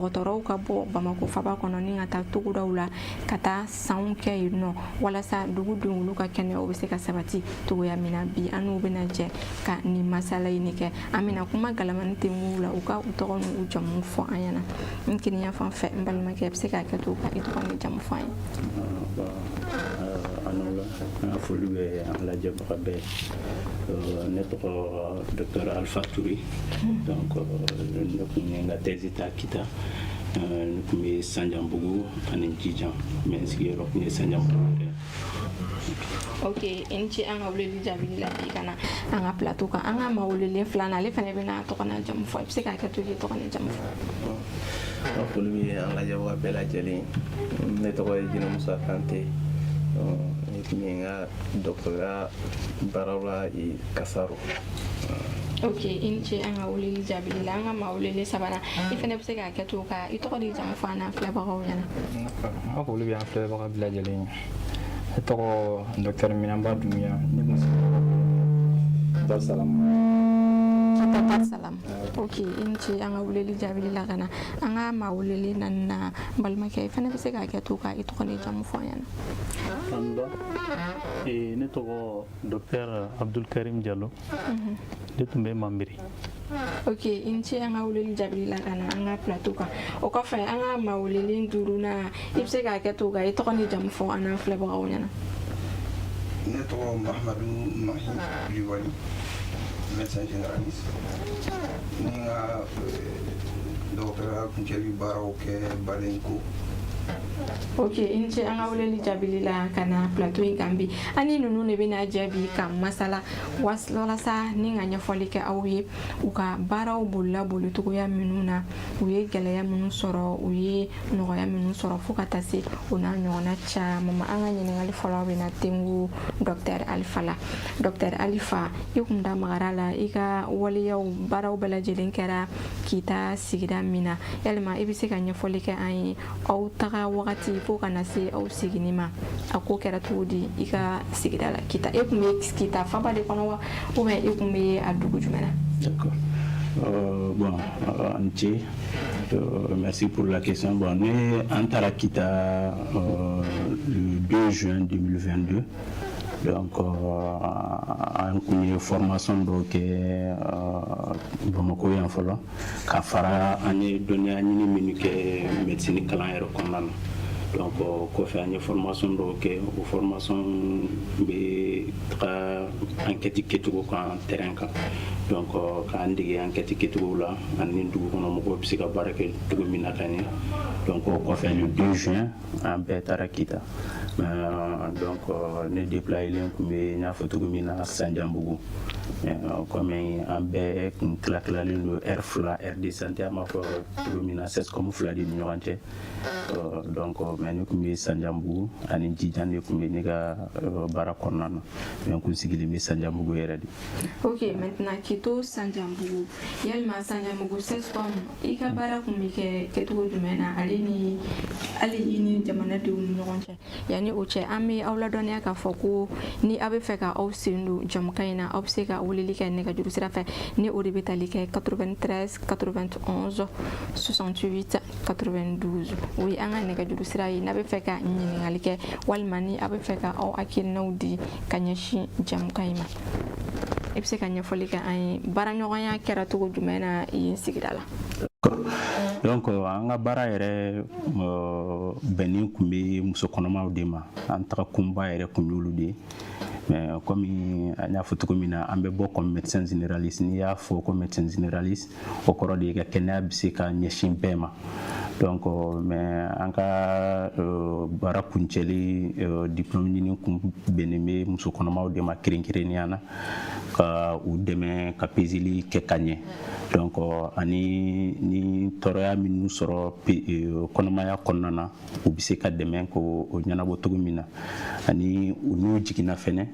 dɔgɔtɔrɔw ka bɔ Bamako faba kɔnɔ ni ka taa togodaw la ka taa sanw kɛ yen nɔ walasa dugudenw olu ka kɛnɛya bɛ se ka sabati togoya min na bi an n'u bɛna jɛ ka nin masala ɲini kɛ an bɛna kuma galamani tɛ mun la u ka u tɔgɔ n'u jamu fɔ an ɲɛna n kiniya fan fɛ n balimakɛ bɛ se ka kɛ to ka i tɔgɔ ni jamu fɔ an ye. An foli bɛ an lajɛbaga bɛɛ ne tɔgɔ Dr Alpha Touré donc ne kun ye n ka thèse ta Kita ne kun bɛ Sandianbugu ani Djidian mais n sigiyɔrɔ kun ye Sandianbugu. Ok, n ci an ka weleli jaabili la bi kana an ka plateau kan an ka maa welelen filanan ale fana bɛna tɔgɔ n'a jamu fɔ i bɛ se ka kɛ to k'i tɔgɔ ni jamu fɔ. Foli bɛ an lajɛbaga bɛɛ lajɛlen ne tɔgɔ ye Jinɛ Musa Kante. Ne kun ye n ka doctorat baaraw la Kasaro. Ok, i ce an ka weleli jaabili la an ka maa welelen sabanan i fana bɛ se ka kɛ to ka i tɔgɔ ni jamu fɔ an n'a filɛbagaw ɲɛna. N foli bɛ an filɛbaga bɛɛ lajɛlen ne tɔgɔ Dr Minanba Dunbiya ne kun Dar Salam. Ok, i ce an ka weleli jaabili la kana an ka maa welelen na balimakɛ i fana bɛ se ka kɛ to ka i tɔgɔ ni jamu fɔ an ɲɛna. Ne tɔgɔ Dr Abdul Karim Diallo ne tun bɛ Mambiri. Ok, i ce an ka weleli jaabili la kana an ka plateau kan o kɔfɛ an ka maa welelen duurunan i bɛ se ka kɛ to ka i tɔgɔ ni jamu fɔ an n'a filɛbagaw ɲɛna. Ne tɔgɔ Mahamadu Mahim Kulibali, médecin généraliste. Ni ka dɔgɔtɔrɔya kuncɛli baaraw kɛ Balenko. Ok, i ce an ka weleli jaabili la ka na plateau in kan bi ani ninnu de bɛna jaabi ka masala walasa ni ka ɲɛfɔli kɛ aw ye u ka baaraw bolila bolicogoya minnu na u ye gɛlɛya minnu sɔrɔ u ye nɔgɔya minnu sɔrɔ fo ka taa se o n'a ɲɔgɔnna caman ma. An ka ɲininkali fɔlɔ bɛna tengu Dr Alifa la. Dr Alifa, i kun da magara la i ka waleyaw baaraw bɛɛ lajɛlen kɛra Kita sigida min na yalima i bɛ se ka ɲɛfɔli kɛ an ye aw taga wagati fo kana se aw seginni ma a ko kɛra cogo di i ka sigida la Kita e kun bɛ Kita faba de kɔnɔ wa ou bien e kun bɛ a dugu jumɛn na? D'accord. Bon, Anche, merci pour la question. Bon, nous entrons à Kita le 2 juin 2022. Donc, en formation donc Bamako yan fɔlɔ ka fara an ye dɔnniya ɲini minnu kɛ médecine kalan yɛrɛ kɔnɔna na. Donc kɔfɛ an ye formation dɔw kɛ o formation bɛ taga enquête kɛcogo kan terrain kan. Donc k'an dege enquête kɛcogo la ani dugukɔnɔ mɔgɔw bɛ se ka baara kɛ cogo min na ka ɲɛ. Donc o kɔfɛ le 2 juin an bɛɛ taara Kita. Donc ne déployé kun bɛ n y'a fɔ cogo min na Sandianbugu. Comme an bɛɛ kun tila-tilalen don R2 R2 santé an b'a fɔ cogo min na CESCOM fila de ni ɲɔgɔn cɛ. Donc mais ne kun bɛ Sandianbugu ani Djidian de kun bɛ ne ka baara kɔnɔna na mais n kun sigilen bɛ Sandianbugu yɛrɛ de. Ok, maintenant k'i to Sandianbugu yalima Sandianbugu CESCOM i ka baara kun bɛ kɛ kɛcogo jumɛn na hali i ni jamanadenw ni ɲɔgɔn cɛ yanni o cɛ an bɛ aw ladɔnniya k'a fɔ ko ni aw bɛ fɛ ka aw sen don jamukan in na aw bɛ se ka weleli kɛ nɛgɛjuru sira fɛ ni o de bɛ tali kɛ 93 91 68 92 o ye an ka nɛgɛjuru sira ye n'a bɛ fɛ ka ɲininkali kɛ walima ni aw bɛ fɛ ka aw hakilinaw di ka ɲɛsin jamukan in ma i bɛ se ka ɲɛfɔli kɛ an ye baaraɲɔgɔnya kɛra cogo jumɛn na yen sigida la. Donc an ka baara yɛrɛ bɛnnen kun bɛ muso kɔnɔmaw de ma an taga kunba yɛrɛ kun y'olu de mais comme an y'a fɔ cogo min na an bɛ bɔ comme médecin généraliste n'i y'a fɔ ko médecin généraliste o kɔrɔ de ye ka kɛnɛya bɛ se ka ɲɛsin bɛɛ ma. Donc mais an ka baara kuncɛli diplôme ɲini kun bɛnnen bɛ muso kɔnɔmaw de ma kɛrɛnkɛrɛnnenya na ka u dɛmɛ ka peseli kɛ ka ɲɛ. Donc ani ni tɔɔrɔya minnu sɔrɔ kɔnɔmaya kɔnɔna na u bɛ se ka dɛmɛ k'o ɲɛnabɔ cogo min na ani u n'u jiginna fɛnɛ.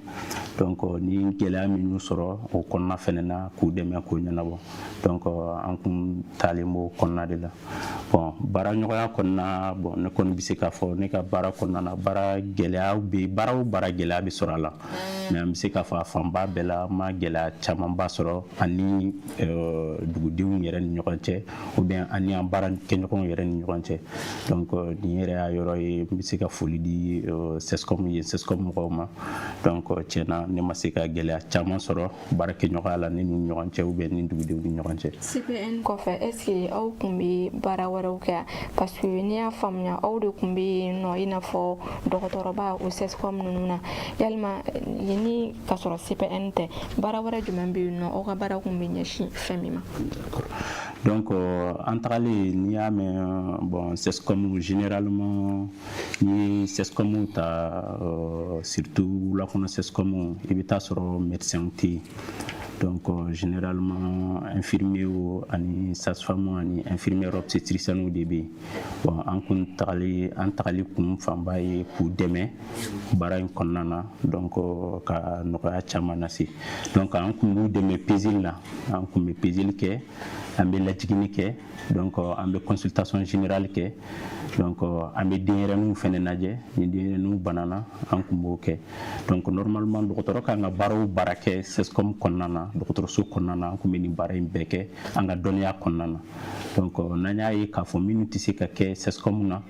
Donc ni gɛlɛya minnu sɔrɔ o kɔnɔna fɛnɛ na k'u dɛmɛ k'o ɲɛnabɔ. Donc an kun taalen b'o kɔnɔna de la. Bon baara ɲɔgɔnya kɔnɔna bon ne kɔni bɛ se k'a fɔ ne ka baara kɔnɔna na baara gɛlɛya bɛ baara o baara gɛlɛya bɛ sɔrɔ a la mais an bɛ se k'a fɔ a fanba bɛɛ la ma gɛlɛya camanba sɔrɔ ani dugudenw yɛrɛ ni ɲɔgɔn cɛ ou bien ani an baara kɛɲɔgɔnw yɛrɛ ni ɲɔgɔn cɛ donc nin yɛrɛ y'a yɔrɔ ye n bɛ se ka foli di CESCOM ye CESCOM mɔgɔw ma donc tiɲɛna ne ma se ka gɛlɛya caman sɔrɔ baara kɛɲɔgɔnya la ne ni ɲɔgɔn cɛ ou bien ni dugudenw ni ɲɔgɔn cɛ. CPN kɔfɛ est ce que aw kun bɛ baara wɛrɛw kɛ parce que n'i y'a faamuya aw de kun bɛ yen nɔ i n'a fɔ dɔgɔtɔrɔba o CESCOM ninnu na yalima ni ka sɔrɔ CPN tɛ baara wɛrɛ jumɛn bɛ yen nɔ aw ka baara kun bɛ ɲɛsin fɛn min ma. Donc an tagalen n'i y'a mɛn bon CESCOM généralement ni CESCOM ta surtout wulakɔnɔ CESCOM i bɛ taa sɔrɔ médecin tɛ yen donc généralement infirmier ani sage-femme ani infirmière obstétricienne de bɛ yen bon an kun tagali kun fanba ye k'u dɛmɛ baara in kɔnɔna na donc ka nɔgɔya caman lase donc an kun b'u dɛmɛ peseli la an kun bɛ peseli kɛ an bɛ lajigini kɛ donc an bɛ consultation générale kɛ donc an bɛ denyɛrɛninw fɛnɛ lajɛ ni denyɛrɛninw banana an kun b'o kɛ donc normalement dɔgɔtɔrɔ kan ka baara o baara kɛ CESCOM kɔnɔna na dɔgɔtɔrɔso kɔnɔna na an kun bɛ nin baara in bɛɛ kɛ an ka dɔnniya kɔnɔna na donc n'an y'a ye k'a fɔ minnu tɛ se ka kɛ CESCOM na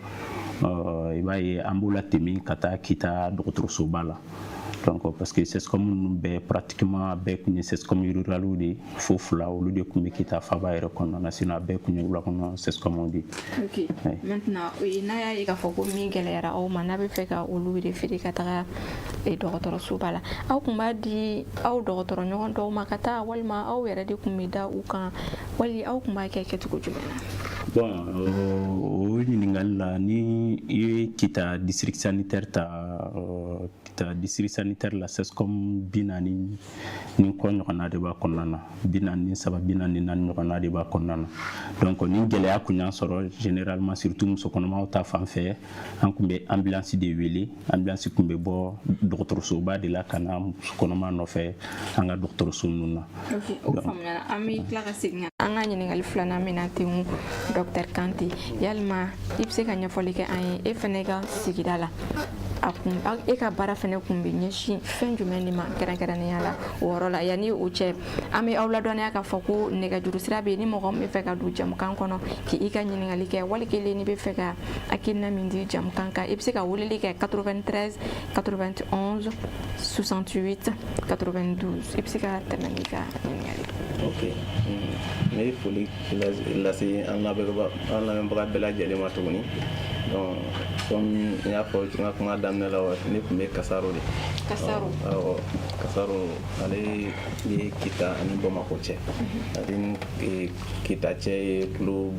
i b'a ye an b'u latɛmɛ ka taa kita dɔgɔtɔrɔsoba la donc parce que CESCOM ninnu bɛɛ pratiquement bɛɛ kun ye CESCOM ruraliw de fo fila olu de kun bɛ kita faba yɛrɛ kɔnɔna na sinon a bɛɛ kun ye wulakɔnɔ CESCOM de. Ok maintenant n'a y'a ye k'a fɔ ko min gɛlɛyara aw ma n'a bɛ fɛ ka olu référer ka taga dɔgɔtɔrɔsoba la aw kun b'a di aw dɔgɔtɔrɔ ɲɔgɔn dɔw ma ka taa walima aw yɛrɛ de kun bɛ da u kan wali aw kun b'a kɛ kɛcogo jumɛn na. Bon o ɲininkali la ni i ye kita district sanitaire ta kita district sanitaire la CESCOM 40 ni kɔ ɲɔgɔnna de b'a kɔnɔna na 43 44 ɲɔgɔnna de b'a kɔnɔna na donc ni gɛlɛya kun y'an sɔrɔ généralement surtout musokɔnɔmaw ta fan fɛ an kun bɛ ambulance de wele ambulance kun bɛ bɔ dɔgɔtɔrɔsoba de la ka na musokɔnɔma nɔfɛ an ka dɔgɔtɔrɔso ninnu na. Ok o faamuyara an bɛ tila ka segin an ka ɲininkali filanan min na ten Dr Kante yalima i bɛ se ka ɲɛfɔli kɛ an ye e fɛnɛ ka sigida la e ka baara fɛnɛ kun bɛ ɲɛsin fɛn jumɛn de ma kɛrɛnkɛrɛnnenya la o yɔrɔ la yanni o cɛ an bɛ aw ladɔnniya k'a fɔ ko nɛgɛjuru sira bɛ yen ni mɔgɔ min bɛ fɛ ka don jamukan kɔnɔ k'i ka ɲininkali kɛ wali kelen n'i bɛ fɛ ka hakilina min di jamukan kan i bɛ se ka weleli kɛ 93 91 68 92 i bɛ se ka tɛmɛ n'i ka ɲininkali. Ok ne ye foli lase an lamɛnbaga bɛɛ lajɛlen ma tuguni donc comme n y'a fɔ n ka kuma daminɛ la ne tun bɛ Kasaro de. Kasaro awɔ Kasaro ale ye Kita ani Bamakɔ cɛ ale ni Kita cɛ ye kilo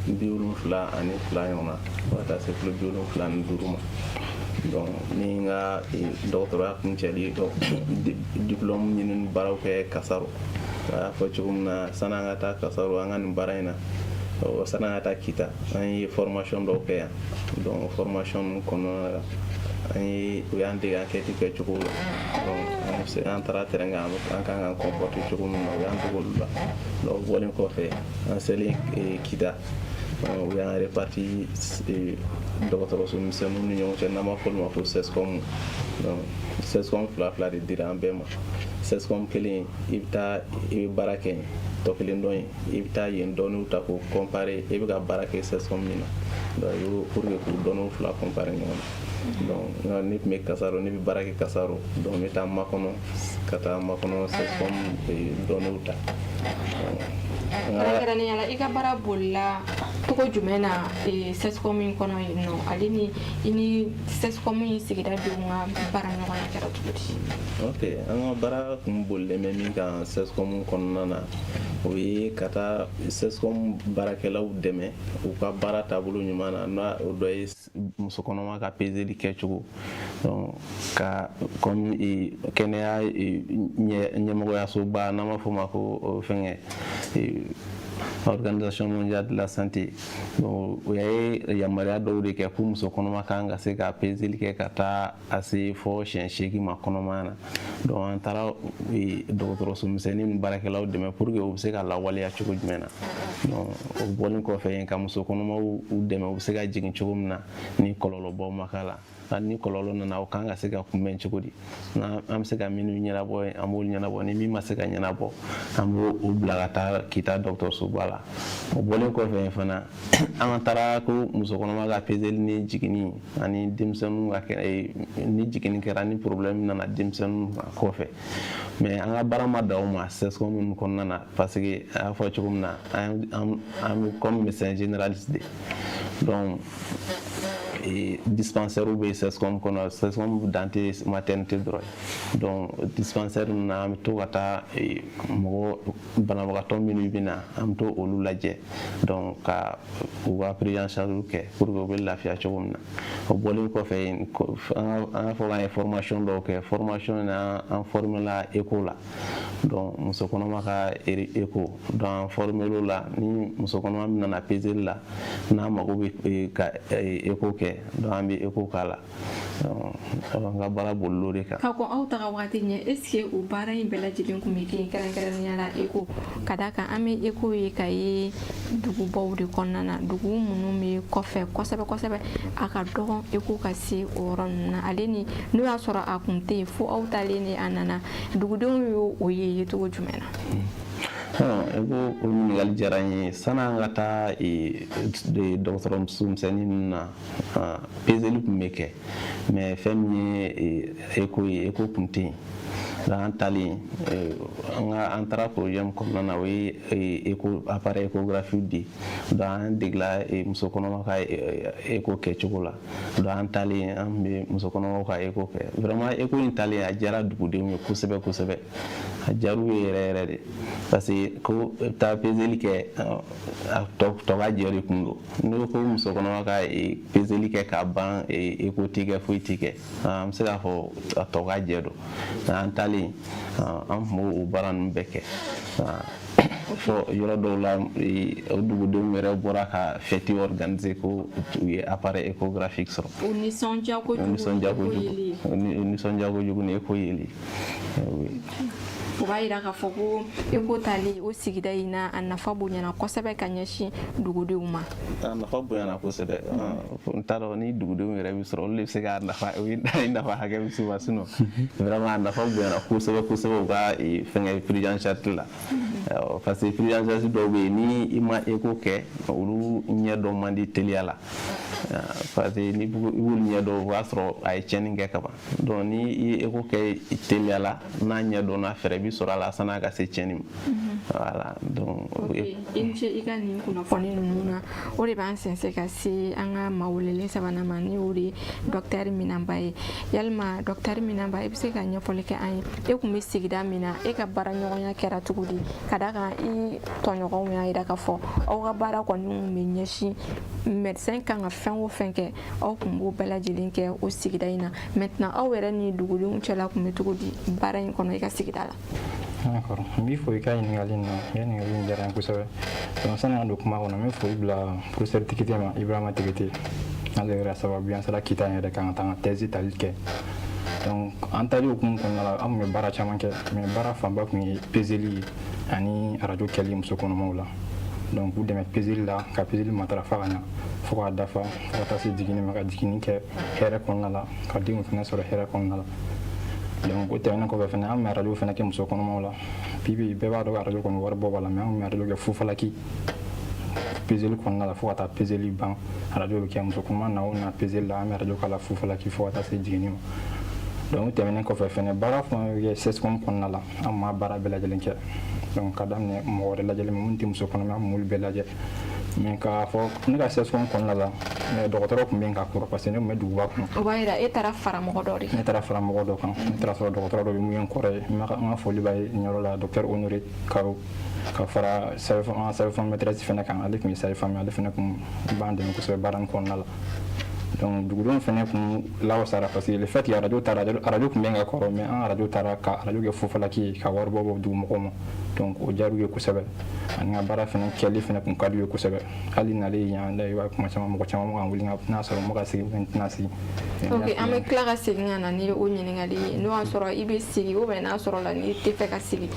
72 ɲɔgɔn na fo ka taa se kilo 75 ma donc ni n ka dɔgɔtɔrɔya kuncɛli diplôme ɲini baaraw kɛ Kasaro a y'a fɔ cogo min na sani an ka taa Kasaro an ka nin baara in na sani an ka taa Kita an ye formation dɔw kɛ yan donc formation ninnu kɔnɔna la u y'an dege enquête kɛ cogo la donc an taara terrain kan an kan ka comporter cogo min na u y'an dege olu la donc bɔlen kɔfɛ an selen Kita u y'an réparti dɔgɔtɔrɔso misɛnninw ni ɲɔgɔn cɛ n'an b'a fɔ olu ma ko CESCOM donc CESCOM fila de dira an bɛɛ ma CESCOM kelen i bɛ baara kɛ yen tɔ kelen dɔ in i bɛ taa yen dɔnniw ta k'o comparer i bɛ ka baara kɛ CESCOM min na donc i b'o pour que k'u dɔnniw fila comparer ɲɔgɔn na donc ne tun bɛ Kasaro ne bɛ baara kɛ Kasaro donc n bɛ taa Makɔnɔ ka taa Makɔnɔ CESCOM dɔnniw ta. kɛrɛnkɛrɛnnenya la i ka baara bolila cogo jumɛn na CESCOM in kɔnɔ yen nɔ ale ni i ni CESCOM in sigida denw ka baara ɲɔgɔnya kɛra cogo di. Ok an ka baara kun bolilen bɛ min kan CESCOM kɔnɔna na o ye ka taa CESCOM baarakɛlaw dɛmɛ u ka baara taabolo ɲuman na o dɔ ye musokɔnɔma ka peseli kɛcogo donc ka comme kɛnɛya ɲɛmɔgɔyasoba n'an b'a fɔ o ma ko fɛngɛ Organisation mondiale de la santé o ye yamaruya dɔw de kɛ ko muso kɔnɔma kan ka se ka peseli kɛ ka taa a se fɔ siɲɛ 8 ma kɔnɔmaya na donc an taara dɔgɔtɔrɔso misɛnnin ni baarakɛlaw dɛmɛ pour que u bɛ se ka lawaleya cogo jumɛn na donc o bɔlen kɔfɛ ka muso kɔnɔmaw u dɛmɛ u bɛ se ka jigin cogo min na ni kɔlɔlɔbaw ma k'a la ni kɔlɔlɔ nana o kan ka se ka kunbɛn cogo di an bɛ se ka minnu ɲɛnabɔ an b'olu ɲɛnabɔ ni min ma se ka ɲɛnabɔ an b'o bila ka taa k'i taa dɔgɔtɔrɔsoba la o bɔlen kɔfɛ fana an taara ko muso kɔnɔma ka peseli ni jiginni ani denmisɛnninw ka kɛ ni jiginni kɛra ni problème nana denmisɛnninw kɔfɛ mais an ka baara ma dan o ma CSCOM minnu kɔnɔna na parce que a y'a fɔ cogo min na an bɛ comme médecin généraliste de donc dispensaire bɛ CSCOM kɔnɔ CSCOM dan tɛ maternité dɔrɔn donc dispensaire ninnu na an bɛ to ka taa mɔgɔ banabagatɔ minnu bɛ na an bɛ to olu lajɛ donc ka u ka prise en charge kɛ pour que u bɛ lafiya cogo min na o bɔlen kɔfɛ an y'a fɔ k'an ye formation dɔw kɛ formation na an formé la ECHO la donc muso kɔnɔma ka ECHO donc an formé l'o la ni muso kɔnɔma min nana peseli la n'a mago bɛ ka ECHO kɛ donc an bɛ ECHO k'a la an ka baara bolil'o de kan. Ka ko aw taga waati ɲɛ est ce que o baara in bɛɛ lajɛlen kun bɛ kɛ kɛrɛnkɛrɛnnenya la ECHO ka d'a kan an bɛ ECHO ye ka ye dugubaw de kɔnɔna na dugu minnu bɛ kɔfɛ kosɛbɛ kosɛbɛ a ka dɔgɔn ECHO ka se o yɔrɔ ninnu na ale ni n'o y'a sɔrɔ a kun tɛ yen fo aw talen de a nana dugudenw y'o o ye cogo jumɛn na. ECHO o ɲininkali diyara n ye sani an ka taa dɔgɔtɔrɔso misɛnnin ninnu na peseli tun bɛ kɛ mais fɛn min ye ECHO ye ECHO tun tɛ yen an talen an taara projet min kɔnɔna na o ye appareil échographique di donc an degela muso kɔnɔma ka ECHO kɛcogo la donc an talen an bɛ muso kɔnɔmaw ka ECHO kɛ vraiment ECHO in talen a diyara dugudenw ye kosɛbɛ kosɛbɛ a diyar'u ye yɛrɛ yɛrɛ de parce que ko taa peseli kɛ a tɔ ka jɛ de kun don n'o ko muso kɔnɔma ka peseli kɛ k'a ban ECHO tɛ kɛ foyi tɛ kɛ an bɛ se k'a fɔ a tɔ ka jɛ don an talen an tun b'o baara ninnu bɛɛ kɛ fɔ yɔrɔ dɔw la o dugudenw yɛrɛ bɔra ka fête organiser ko u ye appareil échographique sɔrɔ o nisɔndiya kojugu ni ECHO yeli o b'a jira k'a fɔ ko ECHO tali o sigida in na a nafa bonyana kosɛbɛ ka ɲɛsin dugudenw ma a nafa bonyana kosɛbɛ n t'a dɔn ni dugudenw yɛrɛ bɛ sɔrɔ olu de bɛ se ka nafa hakɛ bɛ s'u ma sinon vraiment a nafa bonyana kosɛbɛ kosɛbɛ u ka fɛngɛ prise en charge la parce que prise en charge dɔw bɛ yen ni i ma ECHO kɛ olu ɲɛdɔn man di teliya la parce que ni i b'olu ɲɛdɔn o b'a sɔrɔ a ye tiɲɛni kɛ kaban donc ni i ye ECHO kɛ teliya la n'a ɲɛdɔnna fɛɛrɛ bɛ sɔrɔ a la san'a ka se tiɲɛni ma voilà donc i ni ce i ka nin kunnafoni ninnu na o de b'an sɛnsɛn ka se an ka mawulelen sabanan ma ni o de ye docteur Minanba ye yalima docteur Minanba i bɛ se ka ɲɛfɔli kɛ an ye e kun bɛ sigida min na e ka baaraɲɔgɔnya kɛra cogo di ka d'a kan i tɔɲɔgɔnw y'a jira k'a fɔ aw ka baara kɔni bɛ ɲɛsin médecin kan ka fɛn o fɛn kɛ aw kun b'o bɛɛ lajɛlen kɛ o sigida in na maintenant aw yɛrɛ ni dugudenw cɛla kun bɛ cogo di baara in kɔnɔ i ka sigida la. D'accord, n b'i fo i ka ɲininkali in na i ka ɲininkali in diyara n ye kosɛbɛ donc sani an don kuma kɔnɔ n bɛ foli bila professeur Tikite ma Ibrahima Tikite ale yɛrɛ sababu an sera kita yɛrɛ kan ka taa an ka thèse tali kɛ donc an tali hukumu kɔnɔna la an tun bɛ baara caman kɛ mais baara fanba tun ye peseli ye ani arajo kɛli muso kɔnɔmaw la donc k'u dɛmɛ peseli la ka peseli matarafa ka ɲa fo k'a dafa fo ka taa se jiginni ma ka jiginni kɛ hɛrɛ kɔnɔna la ka denw fana sɔrɔ hɛrɛ kɔnɔna la donc o tɛmɛnen kɔfɛ fana an bɛ arajo fana kɛ muso kɔnɔmaw la bibi bɛɛ b'a dɔn arajo kɔni wari bɔ b'a la mais an bɛ arajo kɛ fufalaki peseli kɔnɔna la fo ka taa peseli ban arajo bɛ kɛ muso kɔnɔma na o na peseli la an bɛ arajo k'a la fufalaki fo ka taa se jiginni ma donc o tɛmɛnen kɔfɛ fana baara fana bɛ kɛ CSCOM kɔnɔna la an ma baara bɛɛ lajɛlen kɛ donc ka daminɛ mɔgɔ wɛrɛ lajɛlen ma mun tɛ muso kɔnɔma an m'olu bɛɛ lajɛ mais k'a fɔ ne ka CSCOM kɔnɔna la dɔgɔtɔrɔ tun bɛ yen ka kɔrɔ parce que ne tun bɛ duguba kɔnɔ o b'a jira e taara fara mɔgɔ dɔ de ne taara fara mɔgɔ dɔ kan ne taara sɔrɔ dɔgɔtɔrɔ dɔ bɛ mun ye n kɔrɔ ye n ka foli b'a ye nin yɔrɔ la docteur Honoré Karo ka fara sage-femme maîtresse fana kan ale tun ye sage-femme ale fana tun b'an dɛmɛ kosɛbɛ baara in kɔnɔna la donc dugudenw fana tun lawasara parce que le fait que arajo tun bɛ n ka kɔrɔ mais an arajo taara ka arajo kɛ fufalaki ye ka wari bɔ dugumɔgɔw ma donc o diyar'u ye kosɛbɛ ani ka baara fɛnɛ kɛli fɛnɛ kun ka d'u ye kosɛbɛ hali nalen yan da i b'a kuma caman mɔgɔ caman ma ka wuli n'a sɔrɔ n bɛ ka sigi n tɛna sigi ok an bɛ tila ka segin ka na ni o ɲininkali ye n'o y'a sɔrɔ i bɛ sigi ou bien n'a sɔrɔ la n'i tɛ fɛ ka sigi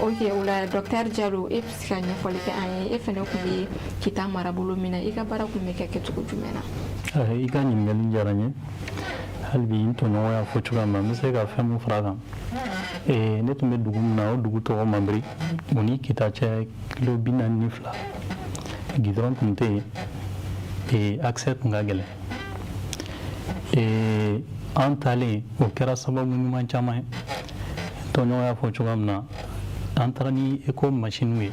ok o la docteur Jalo e bɛ se ka ɲɛfɔli kɛ an ye e fɛnɛ tun bɛ kita marabolo min na i ka baara tun bɛ kɛ kɛcogo jumɛn na. I ka ɲininkali diyara n ye hali bi n tɔɲɔgɔn y'a fɔ cogoya min na n bɛ se ka fɛn min fara a kan ne tun bɛ dugu min na o dugu tɔgɔ Mabiri o ni Kita cɛ kilo 42 gidɔrɔn tun tɛ yen accès tun ka gɛlɛn an taalen o kɛra sababu ɲuman caman ye tɔɲɔgɔn y'a fɔ cogoya min na an taara ni écho machine ye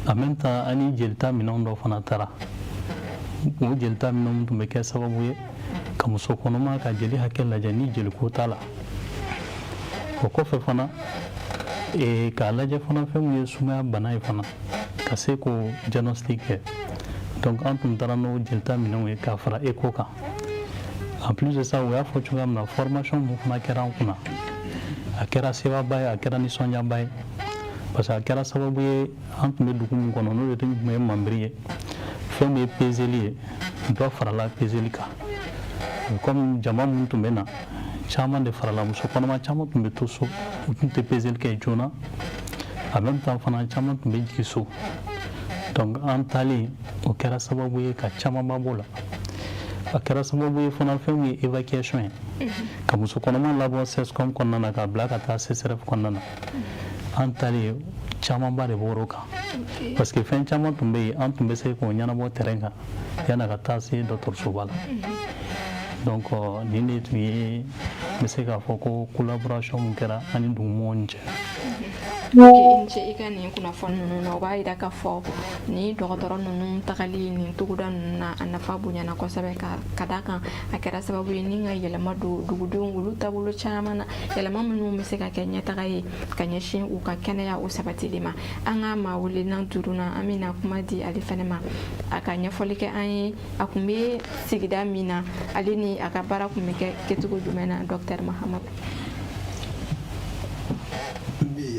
en même temps ani jelita minɛnw dɔ fana taara o jelita minɛnw tun bɛ kɛ sababu ye ka muso kɔnɔma ka jeli hakɛ lajɛ ni jeliko t'a la o kɔfɛ fana k'a lajɛ fana fɛn min ye sumaya bana ye fana ka se k'o diagnostic kɛ donc an tun taara n'o jelita minɛnw ye k'a fara écho kan en plus de ça o y'a fɔ cogoya min na formation min fana kɛra an kunna a kɛra sebaba ye a kɛra nisɔndiyaba ye parce que a kɛra sababu ye an tun bɛ dugu min kɔnɔ n'o de tun ye Mabiri ye fɛn min ye peseli ye dɔ farala peseli kan comme jama minnu tun bɛ na caman de farala muso kɔnɔma caman tun bɛ to so u tun tɛ peseli kɛ joona en même temps fana caman tun bɛ jigin so donc an taalen o kɛra sababu ye ka camanba b'o la a kɛra sababu ye fana fɛn min ye évacuation ye ka muso kɔnɔma labɔ CSCOM kɔnɔna na k'a bila ka taa CSRF kɔnɔna na an taalen camanba de bɔr'o kan parce que fɛn caman tun bɛ yen an tun bɛ se k'o ɲɛnabɔ terrain kan yan'a ka taa se dɔgɔtɔrɔsoba la donc nin de tun ye n bɛ se k'a fɔ ko collaboration min kɛra ani dugumɔgɔw ni cɛ. Ok, i ce i ka nin kunnafoni ninnu na o b'a jira k'a fɔ ni dɔgɔtɔrɔ ninnu tagali nin togoda ninnu na a nafa bonyana kosɛbɛ ka d'a kan a kɛra sababu ye ni ka yɛlɛma don dugudenw olu taabolo caman na yɛlɛma minnu bɛ se ka kɛ ɲɛtaga ye ka ɲɛsin u ka kɛnɛya o sabatili ma an ka maa welenan duurunan an bɛna kuma di ale fɛnɛ ma a ka ɲɛfɔli kɛ an ye a kun bɛ sigida min na ale ni a ka baara kun bɛ kɛ kɛcogo jumɛn na docteur Mahamadu.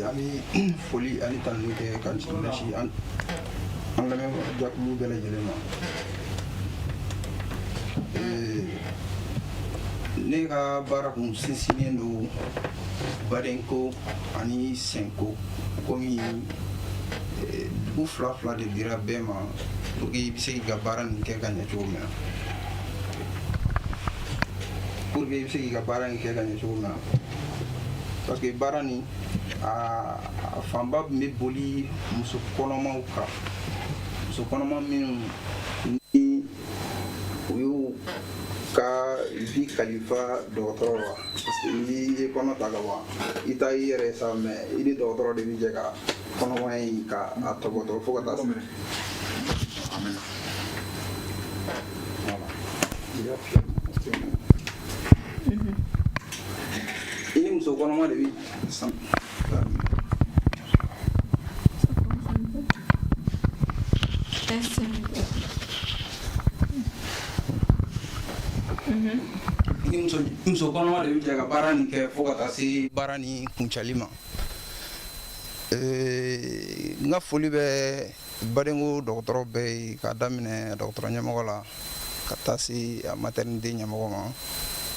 ani foli ani tanni kɛ ka ɲɛsin an lamɛnjakulu bɛɛ lajɛlen ma ne ka baara kun sinsinnen don badenko ani senko komi dugu fila fila de dira bɛɛ ma pour que i bɛ se k'i ka baara nin kɛ ka ɲɛ cogo min na parce que baara nin a fanba tun bɛ boli muso kɔnɔmaw kan muso kɔnɔma minnu ni u y'u ka vi kalifa dɔgɔtɔrɔ la parce que n'i ye kɔnɔ ta ka ban i t'a i yɛrɛ sa mais i ni dɔgɔtɔrɔ de bɛ jɛ ka kɔnɔmaya in ka a tɔbɔtɔ fo ka taa se amen i ni muso kɔnɔma de bɛ muso kɔnɔma de bɛ jɛ ka baara nin kɛ fo ka taa se baara nin kuncɛli ma n ka foli bɛ badenko dɔgɔtɔrɔ bɛɛ ye k'a daminɛ dɔgɔtɔrɔ ɲɛmɔgɔ la ka taa se a maternité ɲɛmɔgɔ ma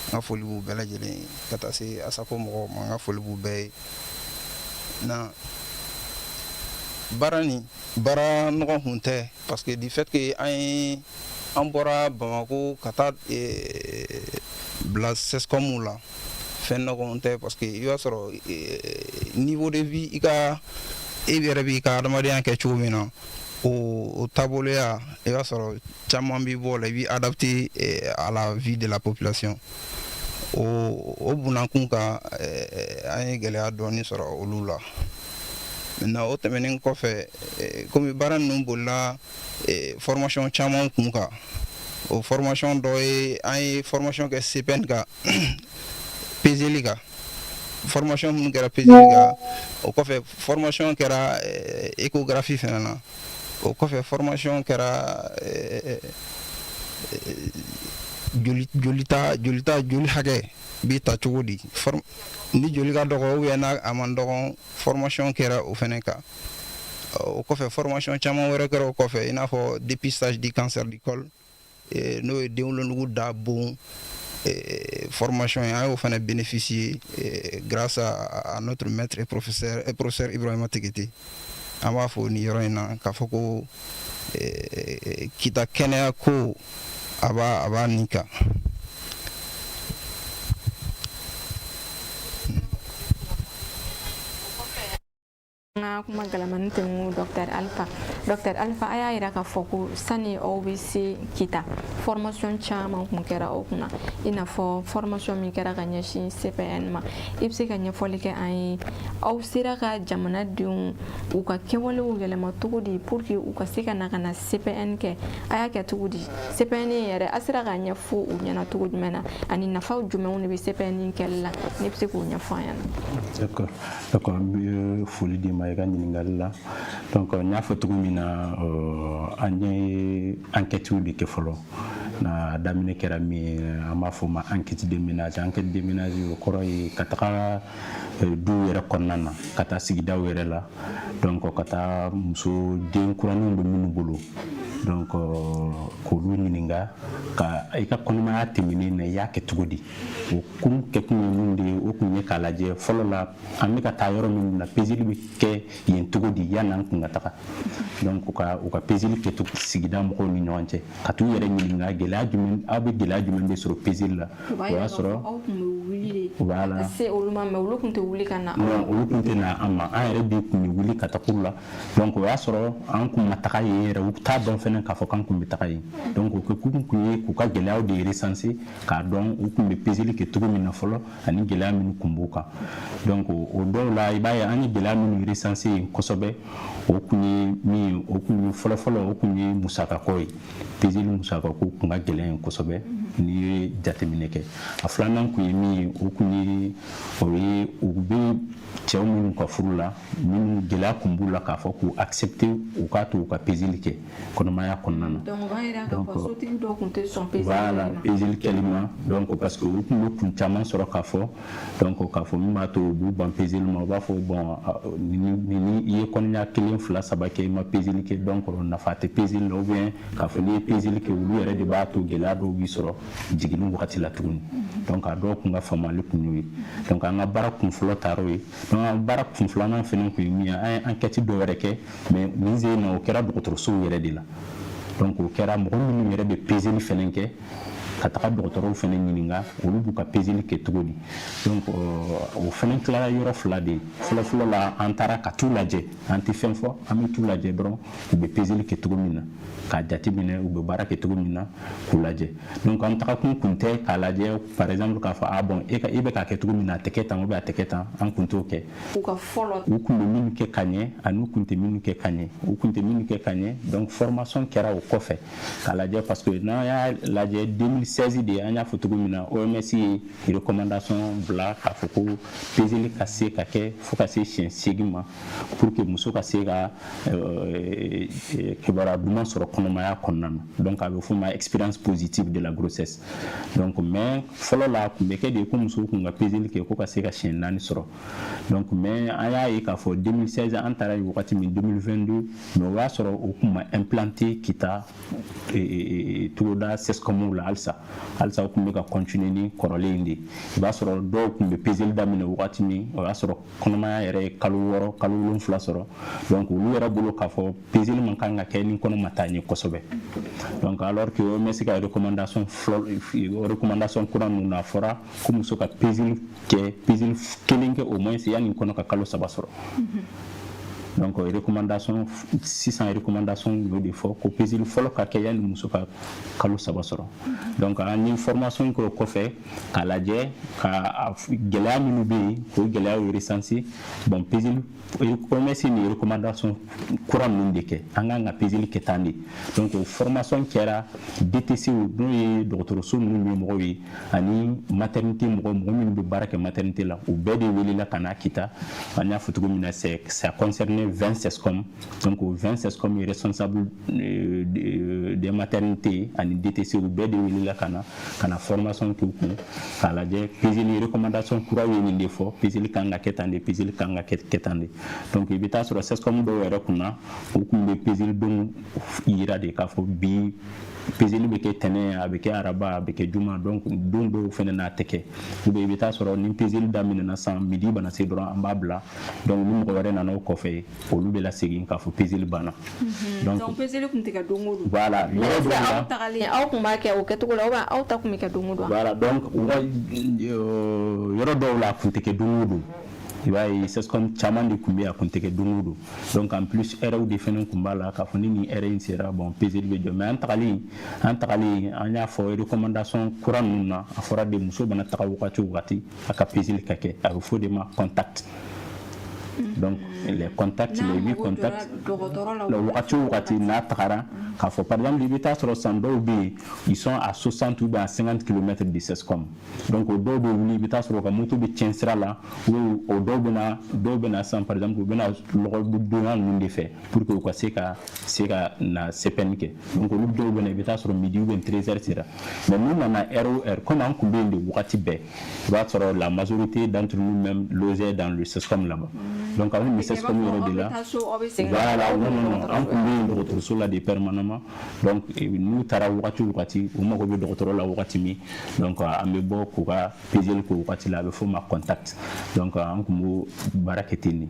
n ka foli b'u bɛɛ lajɛlen ka taa se asako mɔgɔw ma n ka foli b'u bɛɛ ye na baara nin baara nɔgɔ kun tɛ parce que du fait que an bɔra Bamako ka taa bila CSCOM la fɛn nɔgɔn tɛ parce que i b'a sɔrɔ niveau de vie i yɛrɛ b'i ka adamadenya kɛ cogo min na o taaboloya i b'a sɔrɔ caman b'i bɔ la i b'i adapter à la vie de la population o bunakun kan an ye gɛlɛya dɔɔni sɔrɔ olu la maintenant o tɛmɛnen kɔfɛ komi baara ninnu bolila formation caman kun kan o formation dɔ ye an ye formation kɛ CPN kan peseli kan formation minnu kɛra peseli kan o kɔfɛ formation kɛra échographie fana na o kɔfɛ formation kɛra joli hakɛ bi ta cogo di ni joli ka dɔgɔ ou bien n'a a man dɔgɔ formation kɛra o fɛnɛ kan o kɔfɛ formation caman wɛrɛ kɛra o kɔfɛ i n'a fɔ dépistage du cancer du col n'o ye denwolonugu da bon formation an y'o fana bénéficier grâce à notre maître et professeur Ibrahima Tegete an b'a fɔ ni yɔrɔ in na k'a fɔ ko kita kɛnɛya ko a b'a nin kan. kuma galamani tɛmɛ Dr Alpha a y'a yira k'a fɔ ko sani aw bɛ se kita formation caman kun kɛra aw kunna i n'a fɔ formation min kɛra ka ɲɛsin CPN ma i bɛ se ka ɲɛfɔli kɛ an ye aw sera ka jamanadenw u ka kɛwalew yɛlɛma cogo di pour que u ka se ka na CPN kɛ a y'a kɛ cogo di CPN yɛrɛ a sera k'a ɲɛfɔ u ɲɛna cogo jumɛn na ani nafa jumɛnw de bɛ CPN kɛli la ne bɛ se k'o ɲɛfɔ an ɲɛna. D'accord n bɛ foli di ma i ka ɲininkali la donc n y'a fɔ cogo min na an ye enquête de kɛ fɔlɔ na daminɛ kɛra min an b'a fɔ ma enquête de ménage o kɔrɔ ye ka taga duw yɛrɛ kɔnɔna na ka taa sigidaw yɛrɛ la donc ka taa muso den kuraninw bɛ minnu bolo donc k'olu ɲininka ka i ka kɔnɔmaya tɛmɛnen na i y'a kɛ cogo di o kun kɛkun ye min de ye o kun ye k'a lajɛ fɔlɔ la an bɛ ka taa yɔrɔ min na peseli bɛ kɛ yen cogo di yanni an kun ka taga donc u ka peseli kɛ sigida mɔgɔw ni ɲɔgɔn cɛ ka t'u yɛrɛ ɲininka gɛlɛya jumɛn aw bɛ gɛlɛya jumɛn de sɔrɔ peseli la o y'a sɔrɔ aw kun bɛ wuli de voilà ka se olu ma mais olu kun tɛ wuli ka na non olu kun tɛ na an ma an yɛrɛ de kun bɛ wuli ka taa kuru la donc o y'a sɔrɔ an kun ma taga yen yɛrɛ u t'a dɔn fɛnɛ k'a fɔ k'an kun bɛ taga yen donc o kɛ kun ye k'u ka gɛlɛyaw de recenser k'a dɔn u kun bɛ peseli kɛ cogo min na fɔlɔ ani gɛlɛya minnu kun b'u kan donc o dɔw la i b'a ye an ye gɛlɛya minnu recenser yen kosɛbɛ o kun ye min o kun ye fɔlɔ-fɔlɔ o kun ye musakako ye peseli musakako kun ka gɛlɛn yen kosɛbɛ n'i ye jateminɛ kɛ a filanan kun ye min ye o kun ye u bɛ cɛw minnu ka furu la minnu gɛlɛya kun b'u la k'a fɔ k'u accepter u k'a to u ka peseli kɛ kɔnɔmaya kɔnɔna na donc o b'a yira k'a fɔ sotigi dɔw kun tɛ sɔn peseli voilà peseli kɛli ma donc parce que u kun bɛ kun caman sɔrɔ k'a fɔ donc k'a fɔ min b'a to u b'u ban peseli ma u b'a fɔ bon ni i ye kɔnɔɲa 1 2 3 kɛ i ma peseli kɛ donc nafa tɛ peseli la ou bien k'a fɔ n'i ye peseli kɛ olu yɛrɛ de b'a to gɛlɛya dɔw b'i sɔrɔ jiginni wagati la tuguni donc a dɔw kun ka faamuyali kun y'o ye donc an ka baara kun fɔlɔ taar'o ye donc an baara kun filanan fɛnɛ kun ye min ye an ye enquête dɔ wɛrɛ kɛ mais nin sen na o kɛra dɔgɔtɔrɔsow yɛrɛ de la donc o kɛra mɔgɔ minnu yɛrɛ bɛ peseli fɛnɛ kɛ ka taga dɔgɔtɔrɔw fɛnɛ ɲininka olu b'u ka peseli kɛ cogo di donc o fɛnɛ tilara yɔrɔ fila de ye fɔlɔ la an taara ka t'u lajɛ an tɛ fɛn fɔ an bɛ t'u lajɛ dɔrɔn u bɛ peseli kɛ cogo min na k'a jateminɛ u bɛ baara kɛ cogo min na k'u lajɛ donc an tagakun kun tɛ k'a lajɛ par exemple k'a fɔ bon i bɛ k'a kɛ cogo min na a tɛ kɛ tan ou bien a tɛ kɛ tan an kun t'o kɛ u kun bɛ minnu kɛ ka ɲɛ ani u kun tɛ minnu kɛ ka ɲɛ u kun tɛ minnu kɛ ka ɲɛ donc formation kɛra o kɔfɛ k'a lajɛ parce que n'an y'a lajɛ 2016 de an y'a fɔ cogo min na OMS ye recommandation bila k'a fɔ ko peseli ka se ka kɛ fo ka se siɲɛ 8 ma pour que muso ka se ka kibaruya duman sɔrɔ kɔnɔmaya kɔnɔna na donc a bɛ f'o ma expérience positive de la grossesse donc mais fɔlɔ la a kun bɛ kɛ de ko muso kun ka peseli kɛ ko ka se ka siɲɛ 4 sɔrɔ donc mais an y'a ye k'a fɔ 2016 an taara yen wagati min 2022 mais o y'a sɔrɔ o kun ma implanter kita togoda CESCOM la halisa o kun bɛ ka continuer ni kɔrɔlen in de i b'a sɔrɔ dɔw kun bɛ peseli daminɛ wagati min o y'a sɔrɔ kɔnɔmaya yɛrɛ ye kalo 6 kalo 7 sɔrɔ donc olu yɛrɛ bolo k'a fɔ peseli man kan ka kɛ ni kɔnɔ ma taa ɲɛ kosɛbɛ donc alors que OMS ka recommandation kura ninnu na fɔra ko muso ka peseli kelen kɛ au moins yanni kɔnɔ ka kalo 3 sɔrɔ donc recommandation 600 recommandation y'o de fɔ ko peseli fɔlɔ ka kɛ yanni muso ka kalo 3 sɔrɔ donc an ye formation k'o kɔfɛ k'a lajɛ ka gɛlɛya minnu bɛ yen k'o gɛlɛyaw recenser bon peseli OMS ni recommandation kura ninnu de kɛ an kan ka peseli kɛ tan de donc o formation kɛra DTC n'o ye dɔgɔtɔrɔso ninnu ɲɛmɔgɔw ye ani maternité mɔgɔ minnu bɛ baara kɛ maternité la u bɛɛ de welela ka n'a kita an y'a fɔ cogo min na ça concerne 20 SESCOM. Donc, 20 SESCOM est responsable des maternités, et DTC ou BDW la kana formation tout coup. Kala je les recommandations pour avoir des fois, les kanga ketande, les kanga ketande. Donc, il y a sur la SESCOM de Rakuna, ou comme les dont ira des cas bi. Pezeli beke tene abeke araba abeke juma donc don do fene na teke ube bita soro ni pezeli damine na san midi bana se dron ambabla donc ni mo wore na no kofe olu be la segin ka fo pezeli bana donc pezeli kum teka dongo voilà aw tagali aw kum ba ke o ketu la ba aw ta kum ke dongo do voilà donc yoro do la kum teke dongo il va y c'est comme chaman de kumbia konteke dungudu donc en plus era de fenen kumbala ka foni ni era insera bon peser be do mais antali anya fo recommandation courant nuna afora de muso bana taka wakati aka peser kake a faut de ma contact donc les contacts les 8 contacts le wakati na takara ka fo par exemple libita sur sando bi ils sont à 60 ou à 50 km de SESCOM donc au dobo libita sur ka moto bi tiensra là ou au dobo na sans par exemple bena lo do na nde fait pour que ko seka na CPNK donc le dobo na libita sur midi ou 13h sera mais nous on a ROR comme on combien de wakati be va sur la majorité d'entre nous même logés dans le SESCOM là-bas donc avec le SESCOM de là voilà non on combien de retour sur la des permanents donc nous tara wakati o mako be docteur la wakati mi donc ambe bo ko ka pezel ko wakati la be fo ma contact donc an ko baraketini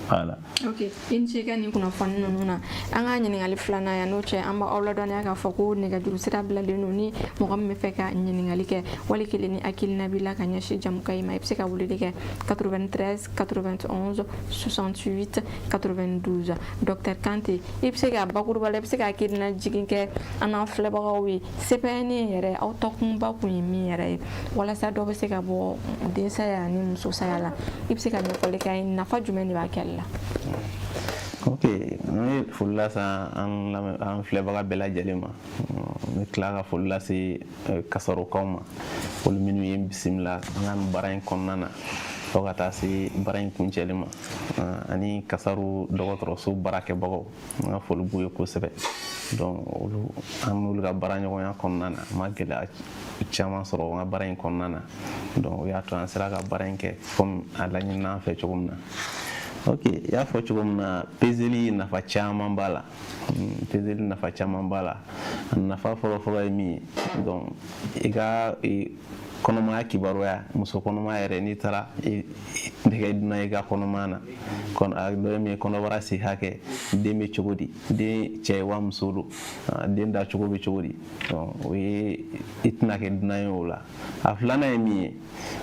voilà ok inche kan ni kuna fanno nuna anga nyini ngali flana ya noche amba awla don ya ka foko ne ga duru sira bla le noni mo gam me feka nyini ngali ke wali ke ni akil nabila kanya shi jam kay ma ipse ka wuli ke 93 91 68 92 docteur Kanté ipse ga bakuru bala ipse ka akil na jigin ke ana flebagawi CPN yere autokum ba ku yimi yere wala sa do be se ka bo de sa ya ni muso sa ya la ipse ka ni fole kay na fa jumeni ba kella ok ni fulla sa an flebaga bela jalema ni klara fulla si kasaro koma wol minu yim bismillah nan barain konnana togata si barain kuncelema ani kasaru dogotro su barake bago na fol buye ko sebe donc olu amul ga baranyo ko yakonnana magela chama soro nga barain konnana donc ya transfert ga baranke comme alani na fe chugumna ok ya fo chugumna pezeli na fa chama mbala pezeli na fa chama mbala na fa folo mi donc iga konoma kibaru ya muso konoma yere ni tara ndege dina iga konoma na kon a do mi kono warasi hake de mi chugudi de chewa musulu de nda chugobi chugudi donc we itna ke dina yola aflana mi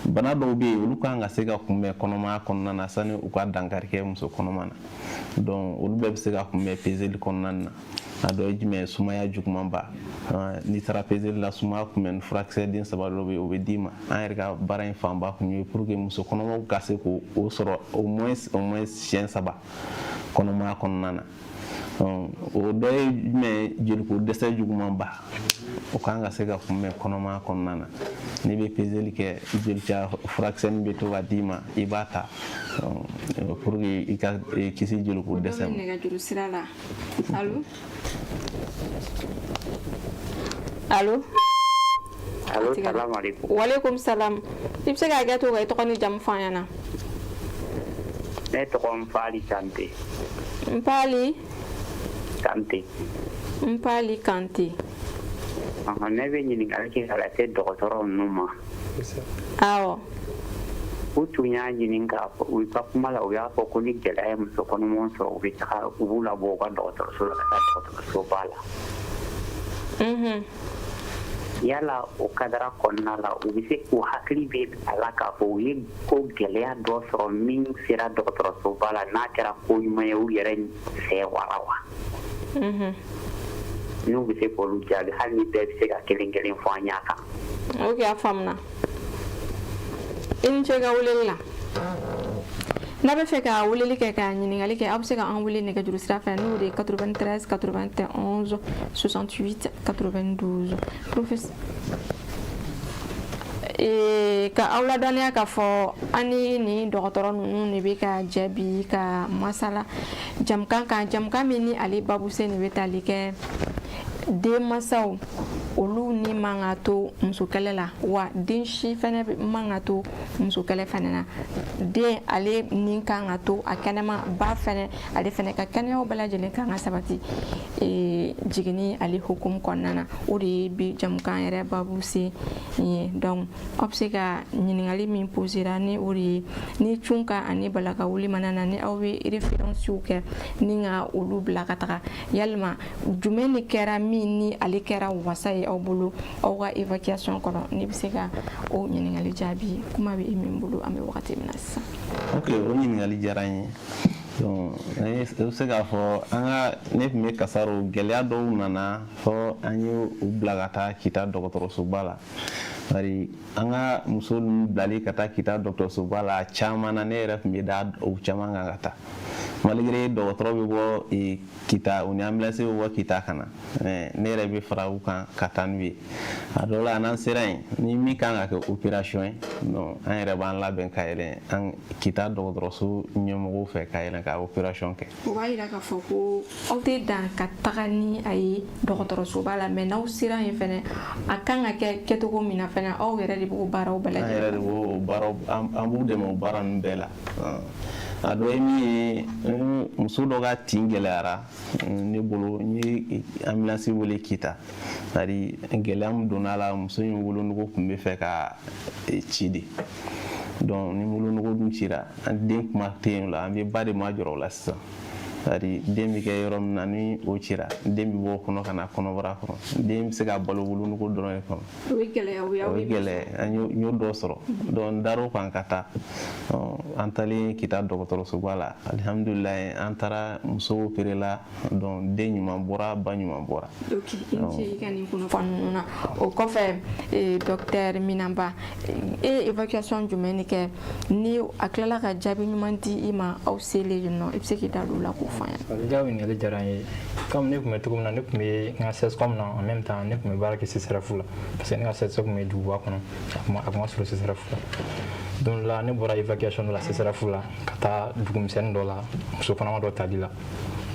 bana do be ulu kanga sega kumme konoma konna na sani uka dankarke muso konoma na donc ulu be sega kumme pezeli konna na ado jime sumaya jugmamba ni tara pezeli la suma kumen fraxe din sabalo be obedima ayerga barain famba kunyu pour que muso konoma gase ko o soro au moins chien saba konoma konnana o doy me jil ko dessa jugmamba o kanga sega kumme konoma konnana ni be pezeli ke jil cha fraxe be to wadima ibata pour que ika kisi jil ko dessa ne ga juru sirala allo salam alaikum wa alaikum salam tipse ga gato ga to ni jam fanyana ne to kon fali Kanté mpali Kanté ne be ni ngalaki ala te docteur numa awo utunya ni nga u ka kumala u ya ko kuni gela em so kono mon so u ta u la bo ga docteur so la ka docteur so bala yala o kadara konna la u bi se u hakli be ala ka fo yi ko gelea do so min sira docteur so bala na kera ko yuma yu yere se warawa nu bi se ko lu jaga hal ni be se ga kelin fo anyaka ok afamna in ce ga wulilla na be fe ka wulili ke ka nyingali ke abse ka an wulili ne ka juru sira fa no de 93 91 68 92 professeur ka aw ladɔnniya k'a fɔ ani ni dɔgɔtɔrɔ ninnu de bɛ ka jaabi ka masala jamukan kan jamukan min ni ale babuse de bɛ tali kɛ denmansaw olu ni man ka to musokɛlɛ la wa den si fana man ka to musokɛlɛ fana na den ale ni kan ka to a kɛnɛma ba fana ale fana ka kɛnɛyaw bɛɛ lajɛlen kan ka sabati jiginni ale hukumu kɔnɔna na o de ye bi jamukan yɛrɛ babuse ye donc aw bɛ se ka ɲininkali min posera ni o de ye ni cunka ani balaka wuli mana na ni aw bɛ référencew kɛ ni ka olu bila ka taga yalima jumɛn de kɛra min ni ale kɛra wasa ye aw bolo aw ka évacuation kɔnɔ ni bɛ se ka o ɲininkali jaabi kuma bɛ e min bolo an bɛ wagati min na sisan. Ok, o ɲininkali diyara n ye. Donc i bɛ se k'a fɔ an ka ne tun bɛ kasaro gɛlɛya dɔw nana fɔ an ye u bila ka taa kita dɔgɔtɔrɔsoba la. Bari an ka muso ninnu bilali ka taa kita dɔgɔtɔrɔsoba la caman na ne yɛrɛ tun bɛ da o caman kan ka taa. Malgré dɔgɔtɔrɔ bɛ bɔ kita u ni ambulance bɛ bɔ kita kana ne yɛrɛ bɛ fara u kan ka taa n'u ye a dɔw la n'an sera yen ni min kan ka kɛ opération ye non an yɛrɛ b'an labɛn ka yɛlɛn an kita dɔgɔtɔrɔso ɲɛmɔgɔw fɛ ka yɛlɛn ka opération kɛ. O b'a yira k'a fɔ ko aw tɛ dan ka taga ni a ye dɔgɔtɔrɔsoba la mais n'aw sera yen fɛnɛ a kan ka kɛ kɛcogo min na fɛnɛ aw yɛrɛ de b'o baaraw bɛɛ lajɛlen. An yɛrɛ de b'o baaraw an b'u dɛmɛ o baara ninnu bɛɛ la. A dɔ ye min ye muso dɔ ka tin gɛlɛyara ne bolo n ye ambulance wele kita bari gɛlɛya min donna a la muso in wolonugu tun bɛ fɛ ka ci de donc ni wolonugu dun cira an den kuma tɛ yen la an bɛ ba de majɔrɔ o la sisan bari den bɛ kɛ yɔrɔ min na ni o cira den bɛ bɔ o kɔnɔ ka na kɔnɔbara kɔnɔ den bɛ se ka balo wolonugu dɔrɔn de kɔnɔ. O ye gɛlɛya o ye gɛlɛya an y'o dɔ sɔrɔ donc n dar'o kan ka taa an taalen kita dɔgɔtɔrɔsoba la alihamudulilayi an taara muso opéré la donc den ɲuman bɔra ba ɲuman bɔra. Ok i ni ce i ka nin kunnafoni ninnu na o kɔfɛ docteur Minanba e évacuation jumɛn de kɛ ni a tilala ka jaabi ɲuman di i ma aw selen yen nɔ i bɛ se k'i da don o la k'o fɔ an ye. Jaabi ɲininkali diyara n ye comme ne tun bɛ cogo min na ne tun bɛ n ka CSCOM na en même temps ne tun bɛ baara kɛ CSRF la parce que ne ka CSCOM tun bɛ duguba kɔnɔ a kun ka surun CSRF la donc là ne bɔra évacuation dɔ la CSRF la ka taa dugu misɛnnin dɔ la muso kɔnɔma dɔ tali la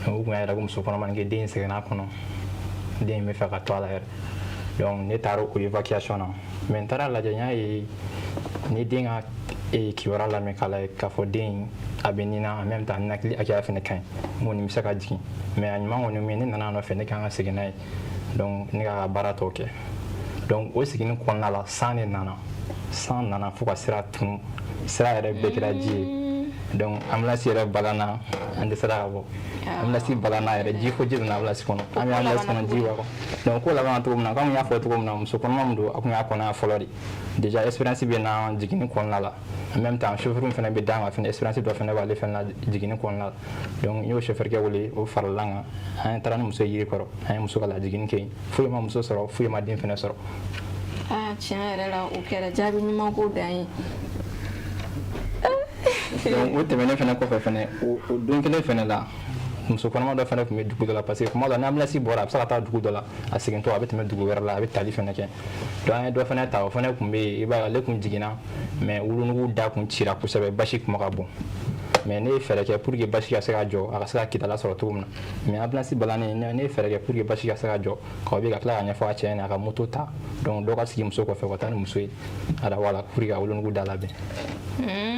u tun y'a jira ko muso kɔnɔma nin kɛ den sɛgɛnna kɔnɔ den in bɛ fɛ ka to a la yɛrɛ donc ne taara o évacuation na mais n taara lajɛ n y'a ye ni den ka kibaruya lamɛn k'a lajɛ k'a fɔ den a bɛ nin na en même temps ninakili hakɛya fana ka ɲi n kɔni bɛ se ka jigin mais a ɲuman kɔni min ne nana nɔfɛ ne kan ka segin n'a ye donc ne ka baara tɔ kɛ donc o seginni kɔnɔna la san de nana san nana fo ka sira tunu sira yɛrɛ bɛɛ kɛra ji ye donc ambulance yɛrɛ balanna an dɛsɛra ka bɔ ambulance balanna yɛrɛ ji fo ji donna ambulance kɔnɔ an bɛ ambulance kɔnɔ ji b'a kɔnɔ donc ko laban cogo min na komi n y'a fɔ cogo min na muso kɔnɔma min don a tun y'a kɔnɔ fɔlɔ de déjà expérience bɛ na jiginni kɔnɔna la en même temps chauffeur fana bɛ d'an kan fana expérience dɔ fana b'ale fana la jiginni kɔnɔna la donc n y'o chauffeur kɛ wele o farala an kan an taara ni muso ye yiri kɔrɔ an ye muso ka lajiginni kɛ yen foyi ma muso sɔrɔ foyi ma den fana sɔrɔ. Tiɲɛ yɛrɛ la o kɛra jaabi ɲuman ko dan ye. Donc o tɛmɛnen fana kɔfɛ fana o don kelen fana la muso kɔnɔma dɔ fana tun bɛ dugu dɔ la parce que kuma dɔ ni ambulance bɔra a bɛ se ka taa dugu dɔ la a segintɔ a bɛ tɛmɛ dugu wɛrɛ la a bɛ tali fana kɛ donc an ye dɔ fana ta o fana tun bɛ yen i b'a ye ale tun jiginna mais wolonugu da tun cira kosɛbɛ basi tun ka bon mais ne ye fɛɛrɛ kɛ pour que basi ka se ka jɔ a ka se ka kitala sɔrɔ cogo min na mais ambulance balanne ne ye fɛɛrɛ kɛ pour que basi ka se ka jɔ k'aw bɛ ka tila ka ɲɛfɔ a cɛ ɲɛna a ka moto ta donc dɔ ka sigi muso kɔfɛ ka taa ni muso ye a da wala pour que ka wolonugu da labɛn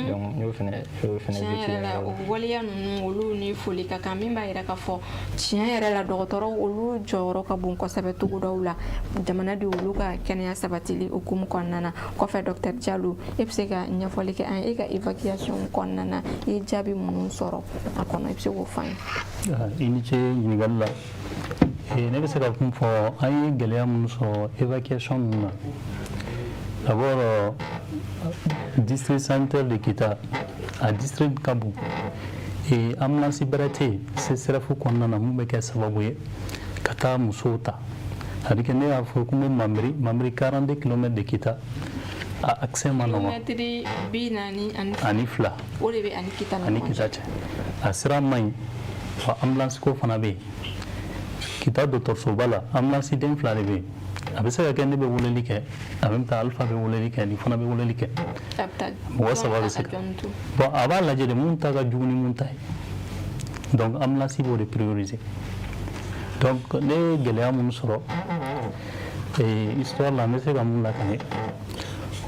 donc n y'o fana tiɲɛ yɛrɛ la o waleya ninnu olu ni foli ka kan min b'a yira k'a fɔ tiɲɛ yɛrɛ la dɔgɔtɔrɔ olu jɔyɔrɔ ka bon kosɛbɛ togodaw la jamana de olu ka kɛnɛya sabatili hukumu kɔnɔna na kɔfɛ docteur Jalo e bɛ se ka ɲɛfɔli kɛ an ye e ka évacuation kɔnɔna na i ye jaabi minnu sɔrɔ a kɔnɔ i bɛ se k'o fɔ an ye. I ni ce ɲininkali la ne bɛ se ka kun fɔ an ye gɛlɛya minnu sɔrɔ évacuation ninnu na d'abord district sanitaire de Kita a district ka bon ambulance bɛrɛ tɛ yen CSRF kɔnɔna na mun bɛ kɛ sababu ye ka taa musow ta a bɛ kɛ ne y'a fɔ ko n bɛ Mamiri 42 km de Kita a accès ma nɔgɔn ani 2 o de bɛ ani Kita cɛ a sira man ɲi wa ambulance ko fana bɛ yen Kita dɔgɔtɔrɔsoba la ambulance den 2 de bɛ yen a bɛ se ka kɛ ne bɛ weleli kɛ a bɛ taa Alpha bɛ weleli kɛ nin fana bɛ weleli kɛ mɔgɔ saba bɛ se ka bon a b'a lajɛ de mun ta ka jugu ni mun ta ye donc ambulance b'o de prioriser donc ne ye gɛlɛya minnu sɔrɔ histoire la n bɛ se ka mun lakale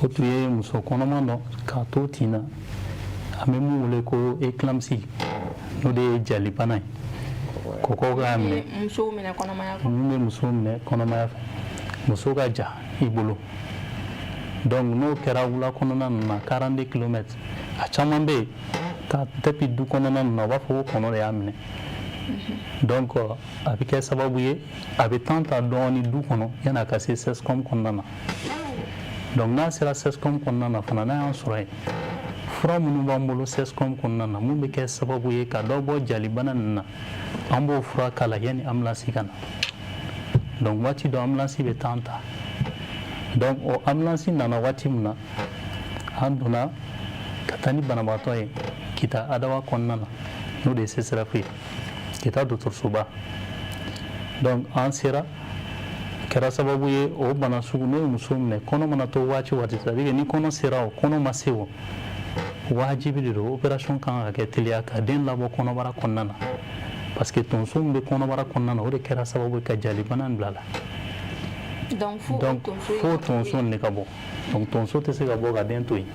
o tun ye muso kɔnɔma dɔ k'a to tin na an bɛ mun wele ko éclampsie n'o de ye jalibana ye kɔkɔ k'a minɛ mun bɛ muso minɛ kɔnɔmaya fɛ muso ka ja i bolo donc n'o kɛra wula kɔnɔna ninnu na 42 kilomètres a caman bɛ yen ka depuis du kɔnɔna ninnu na u b'a fɔ ko kɔnɔ de y'a minɛ donc a bɛ kɛ sababu ye a bɛ temps ta dɔɔni du kɔnɔ yan'a ka se CESCOM kɔnɔna na donc n'a sera CESCOM kɔnɔna na fana n'a y'an sɔrɔ yen fura minnu b'an bolo CESCOM kɔnɔna na mun bɛ kɛ sababu ye ka dɔ bɔ jalibana ninnu na an b'o fura k'a la yanni ambulance ka na donc waati dɔ ambulance bɛ temps ta donc o ambulance nana waati min na an donna ka taa ni banabaatɔ ye kita Adawa kɔnɔna na n'o de ye CSRF ye kita dɔgɔtɔrɔsoba donc an sera kɛra sababu ye o bana sugu n'o ye muso minɛ kɔnɔ mana to waati o waati c'est à dire ni kɔnɔ sera o kɔnɔ ma se o wajibi de don opération kan ka kɛ teliya ka den labɔ kɔnɔbara kɔnɔna na parce que tonso min bɛ kɔnɔbara kɔnɔna na o de kɛra sababu ye ka jalibana in bila la donc fo tonso in de ka bɔ donc tonso tɛ se ka bɔ ka den to yen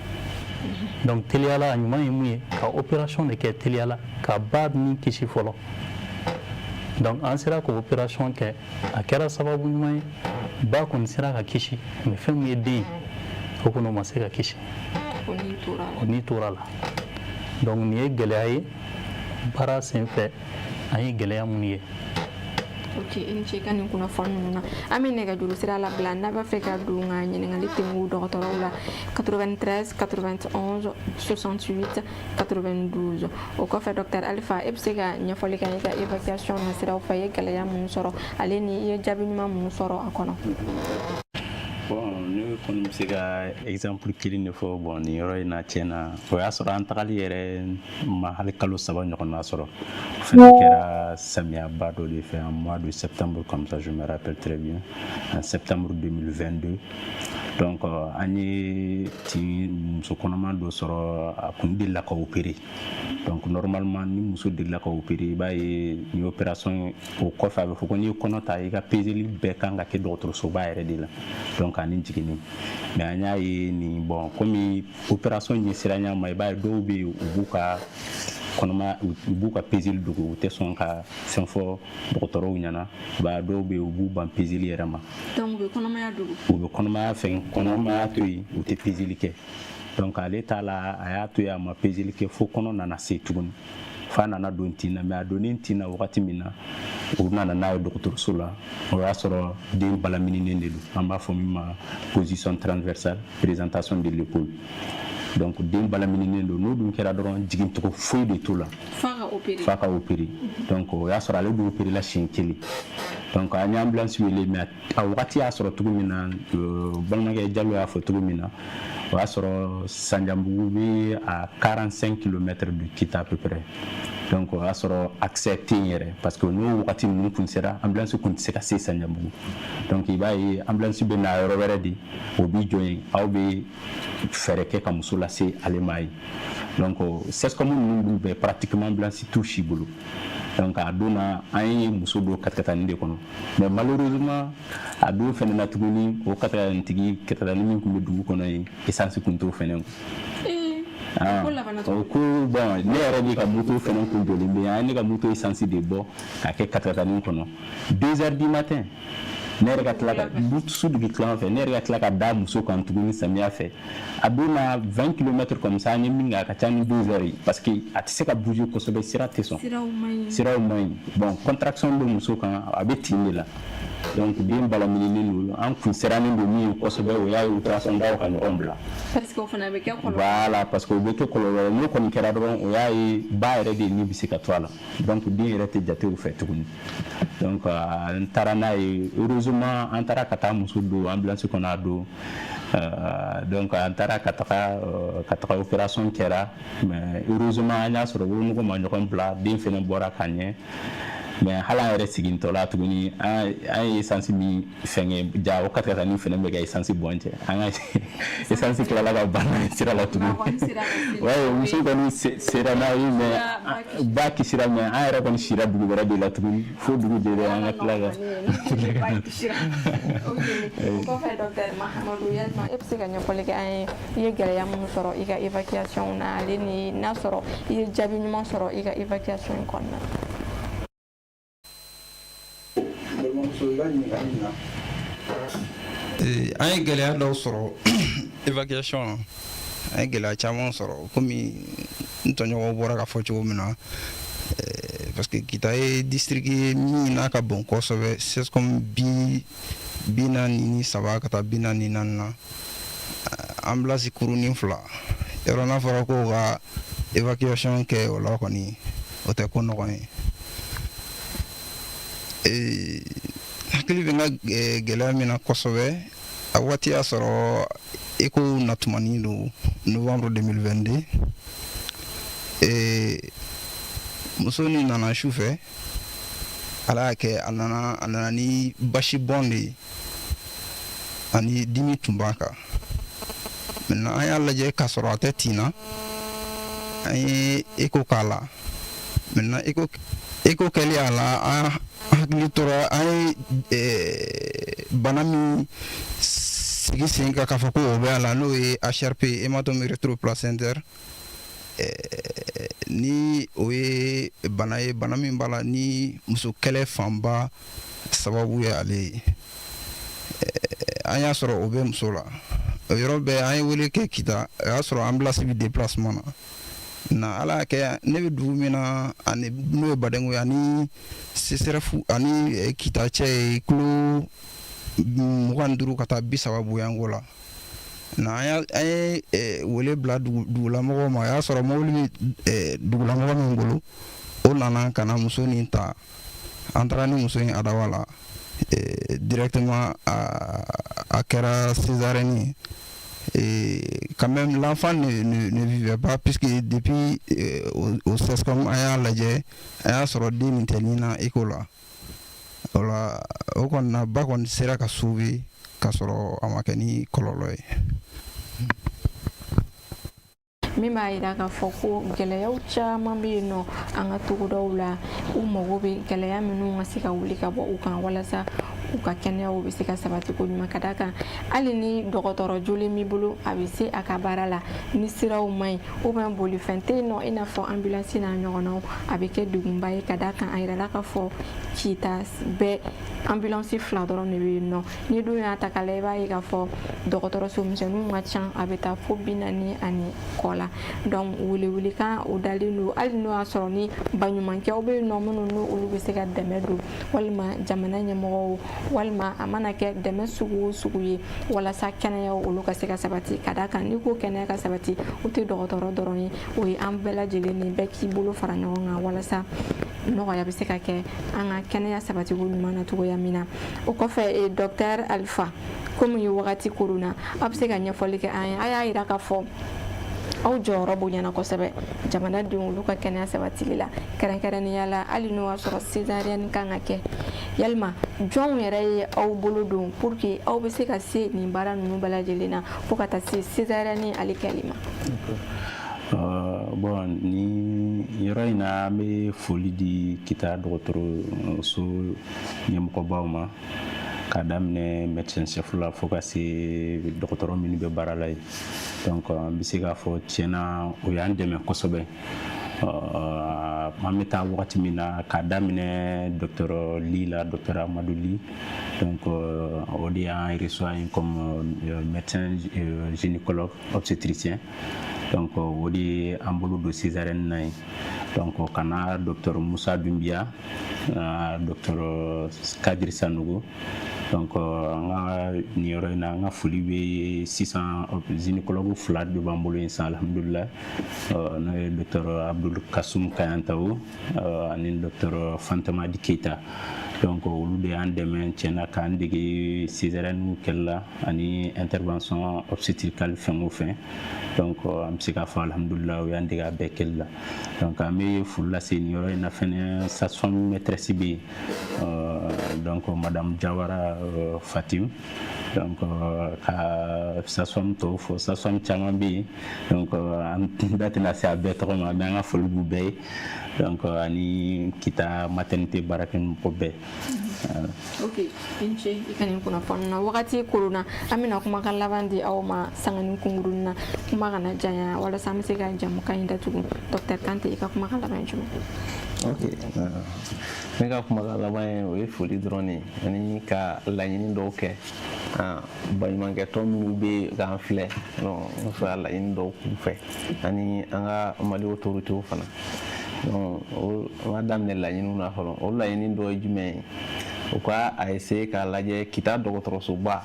donc teliyala a ɲuman ye mun ye ka opération de kɛ teliyala ka ba ni kisi fɔlɔ donc an sera ka opération kɛ a kɛra sababu ɲuman ye ba kɔni sera ka kisi mais fɛn min ye den o kɔni o ma se ka kisi o n'i tora la donc nin ye gɛlɛya ye baara senfɛ an ye gɛlɛya minnu ye ok i ni ce ka nin kunnafoni ninnu na an bɛ nɛgɛjuru sira labila n'a b'a fɛ ka don ka ɲininkali tɛnku dɔgɔtɔrɔw la 93 91 68 92 o kɔfɛ Dr Alpha e bɛ se ka ɲɛfɔli kɛ i ka évacuation na siraw fɛ i ye gɛlɛya minnu sɔrɔ ale ni i ye jaabi ɲuman minnu sɔrɔ a kɔnɔ. bon ne kɔni bɛ se ka exemple kelen de fɔ bon nin yɔrɔ in na tiɲɛ na o y'a sɔrɔ an tagali yɛrɛ ma hali kalo 3 ɲɔgɔnna sɔrɔ o fana kɛra samiyaba dɔ de fɛ en mois de septembre comme ça je me rappelle très bien en septembre 2022 donc an ye tin muso kɔnɔma dɔ sɔrɔ a kun delila ka opérer donc normalement ni muso delila ka opérer i b'a ye ni opération o kɔfɛ a bɛ fɔ ko n'i ye kɔnɔ ta i ka peseli bɛɛ kan ka kɛ dɔgɔtɔrɔsoba yɛrɛ de la donc ani jiginni mais an y'a ye nin bon komi opération ɲɛsira ɲa ma i b'a ye dɔw bɛ yen u b'u ka kɔnɔma u b'u ka peseli dogo u tɛ sɔn ka fɛn fɔ dɔgɔtɔrɔw ɲɛna ba dɔw bɛ yen u b'u ban peseli yɛrɛ ma donc u bɛ kɔnɔmaya dogo u bɛ kɔnɔmaya fɛn kɔnɔmaya to yen u tɛ peseli kɛ donc ale ta la a y'a to yen a ma peseli kɛ fo kɔnɔ nana se tuguni fa nana don tin na mais a donnen tin na wagati min na u nana n'a ye dɔgɔtɔrɔso la o y'a sɔrɔ den balamininen de don an b'a fɔ min ma position transversale présentation de l'épaule donc den balamininen don n'o dun kɛra dɔrɔn jigincogo foyi de t'o la f'a ka opérer donc o y'a sɔrɔ ale dun opérer la siɲɛ kelen donc an ye ambulance wele mais a wagati y'a sɔrɔ cogo min na balimakɛ Jalo y'a fɔ cogo min na o y'a sɔrɔ Sandiabugu bɛ à 45 km de Kita à peu près donc o y'a sɔrɔ accès tɛ yen yɛrɛ parce que n'o wagati ninnu kun sera ambulance kun tɛ se ka se Sandiabugu donc i b'a ye ambulance bɛ na yɔrɔ wɛrɛ de o b'i jɔ yen aw bɛ fɛɛrɛ kɛ ka muso lase ale ma yen donc CESCOM ninnu bɛɛ pratiquement ambulance t'u si bolo donc a don na an ye muso don katakatani de kɔnɔ mais malheureusement a don fɛnɛ na tuguni o katakanitigi katakatani min tun bɛ dugu kɔnɔ yen essence kun t'o fɛnɛ o ko bon ne yɛrɛ de ka moto fɛnɛ kun jɔlen bɛ an ye ne ka moto essence de bɔ k'a kɛ katakatani kɔnɔ 2 heures du matin ne yɛrɛ ka tila ka su dugu tilan fɛ ne yɛrɛ ka tila ka da muso kan tuguni samiya fɛ a don na 20 km comme ça an ye min kɛ a ka ca ni 2 heures ye parce que a tɛ se ka bouger kosɛbɛ sira tɛ sɔn siraw man ɲi bon contraction bɛ muso kan a bɛ tin de la donc den balamininen don an kun sirannen don min ye kosɛbɛ o y'a ye ultrason daw ka ɲɔgɔn bila parce que o fana bɛ kɛ kɔlɔlɔ voilà parce que o bɛ kɛ kɔlɔlɔ n'o kɔni kɛra dɔrɔn o y'a ye ba yɛrɛ de ni bɛ se ka to a la donc den yɛrɛ tɛ jate o fɛ tuguni donc an taara n'a ye heureusement an taara ka taa muso don ambulance kɔnɔ a don donc an taara ka taga opération kɛra mais heureusement an y'a sɔrɔ wolonugu ma ɲɔgɔn bila den fɛnɛ bɔra ka ɲɛ mais hala yɛrɛ sigintɔ la tuguni an ye essence min fɛngɛ ja o 4 ni fɛnɛ bɛ ka essence bɔn cɛ an ka essence tilala ka banna sira la tuguni ouais muso kɔni sera n'a ye mais ba kisira mais an yɛrɛ kɔni sira dugu wɛrɛ de la tuguni fo dugu jɛlen an ka tila ka o kɔfɛ docteur Mahamadou yalima e bɛ se ka ɲɛfɔli kɛ an ye i ye gɛlɛya minnu sɔrɔ i ka évacuation na ale ni n'a sɔrɔ i ye jaabi ɲuman sɔrɔ i ka évacuation in kɔnɔna na. An ye gɛlɛya dɔw sɔrɔ évacuation na an ye gɛlɛya caman sɔrɔ komi n tɔɲɔgɔnw bɔra ka fɔ cogo min na parce que Kita ye district ye min n'a ka bon kosɛbɛ CESCOM bi 43 ka taa 44 na ambulance kurunin 2 yɔrɔ n'a fɔra ko ka évacuation kɛ o la kɔni o tɛ ko nɔgɔn ye hakili bɛ n ka gɛlɛya min na kosɛbɛ a waati y'a sɔrɔ ECHO natumani don novembre 2022 muso ni nana su fɛ ala y'a kɛ a nana ni basi bɔn de ye ani dimi tun b'a kan maintenant an y'a lajɛ k'a sɔrɔ a tɛ tin na an ye ECHO k'a la maintenant ECHO kɛli a la an hakili tora an ye bana min sigi sen kan k'a fɔ ko o bɛ a la n'o ye HRP hématome rétroplacentaire ni o ye bana ye bana min b'a la ni muso kɛlɛ fanba sababu ye ale ye an y'a sɔrɔ o bɛ muso la o yɔrɔ bɛɛ an ye wele kɛ Kita o y'a sɔrɔ ambulance bɛ déplacement na ala y'a kɛ ne bɛ dugu min na ani n'o ye Badengo ye ani CSRF ani Kita cɛ ye kilo 25 ka taa 30 Boyango la na an ye wele bila dugulamɔgɔw ma a y'a sɔrɔ mobili bɛ dugulamɔgɔ min bolo o nana ka na muso nin ta an taara ni muso in Adawa la directement a kɛra césarienne quand même l'enfant ne vivait pas puisque depuis au CESCOM an y'a lajɛ an y'a sɔrɔ den nin tɛ nin na ECHO la o la o kɔni na ba kɔni sera ka sauver k'a sɔrɔ a ma kɛ ni kɔlɔlɔ ye. Min b'a yira k'a fɔ ko gɛlɛyaw caman bɛ yen nɔ an ka togodaw la u mago bɛ gɛlɛya minnu ka se ka wuli ka bɔ u kan walasa u ka kɛnɛyaw bɛ se ka sabati ko ɲuman ka d'a kan hali ni dɔgɔtɔrɔ joli b'i bolo a bɛ se a ka baara la ni siraw man ɲi ou bien bolifɛn tɛ yen nɔ i n'a fɔ ambulance n'a ɲɔgɔnnaw a bɛ kɛ degunba ye ka d'a kan a yirala k'a fɔ Kita bɛɛ ambulance 2 dɔrɔn de bɛ yen nɔ ni dun y'a ta k'a lajɛ i b'a ye k'a fɔ dɔgɔtɔrɔso misɛnninw ka ca a bɛ taa fo 40 ani kɔ la donc wele-welekan o dalen don hali n'o y'a sɔrɔ ni baɲumankɛw bɛ yen nɔ minnu n'olu bɛ se ka dɛmɛ don walima jamana ɲɛmɔgɔw walima a mana kɛ dɛmɛ sugu o sugu ye walasa kɛnɛyaw olu ka se ka sabati ka d'a kan n'i ko kɛnɛya ka sabati o tɛ dɔgɔtɔrɔ dɔrɔn ye o ye an bɛɛ lajɛlen ni bɛɛ k'i bolo fara ɲɔgɔn kan walasa nɔgɔya bɛ se ka kɛ an ka kɛnɛya sabati ko ɲuman na cogoya min na o kɔfɛ docteur Alifa komi ye wagati korun na a bɛ se ka ɲɛfɔli kɛ an ye a y'a yira k'a fɔ aw jɔyɔrɔ bonyana kosɛbɛ jamanadenw olu ka kɛnɛya sabatili la kɛrɛnkɛrɛnnenya la hali n'o y'a sɔrɔ césarienne kan ka kɛ yalima jɔnw yɛrɛ ye aw bolo don pour que aw bɛ se ka se nin baara ninnu bɛɛ lajɛlen na fo ka taa se césarienne ale kɛli ma. Bon ni yɔrɔ in na an bɛ foli di Kita dɔgɔtɔrɔso ɲɛmɔgɔbaw ma k'a daminɛ médecin chef la fo ka se dɔgɔtɔrɔ minnu bɛ baara la yen donc an bɛ se k'a fɔ tiɲɛna o y'an dɛmɛ kosɛbɛ an bɛ taa wagati min na k'a daminɛ docteur Li la docteur Amadou Li donc o de y'an reçoit comme médecin gynécologue obstétricien donc o de an bolo don césarienne na ye donc kana docteur Moussa Doumbia docteur Kadiri Sanogo donc an ka nin yɔrɔ in na an ka foli bɛ sisan gynécologue 2 de b'an bolo yen sisan alhamdulillah n'o ye docteur Abdul Kasum Kayantawo ani docteur Fantamadi Keita donc olu de y'an dɛmɛ tiɲɛna k'an dege césarienne kɛli la ani intervention obstétricale fɛn o fɛn donc an bɛ se k'a fɔ alhamdulillah u y'an dege a bɛɛ kɛli la donc an bɛ foli lase nin yɔrɔ in na fɛnɛ sage-femme maîtresse bɛ yen donc madame Jawara Fatim donc ka sage-femme tɔw fɔ sage-femme caman bɛ yen donc an da tɛna se a bɛɛ tɔgɔ ma mais an ka foli b'u bɛɛ ye donc ani kita maternité baarakɛmɔgɔ bɛɛ. Ok, ince i ka nin kunnafoni na wagati korona an bɛna kumakan laban di aw ma sangani kunkurunin na kuma kana janya walasa an bɛ se ka jamukan in datugu Dr Kante i ka kumakan laban ye jumɛn? Ok, ne ka kumakan laban ye o ye foli dɔrɔn de ani ka laɲini dɔw kɛ baɲumankɛtɔn minnu bɛ k'an filɛ n fɛ ka laɲini dɔw k'u fɛ ani an ka Mali autorités fana donc an ka daminɛ laɲiniw na fɔlɔ o laɲini dɔ ye jumɛn ye u ka a essayer k'a lajɛ kita dɔgɔtɔrɔsoba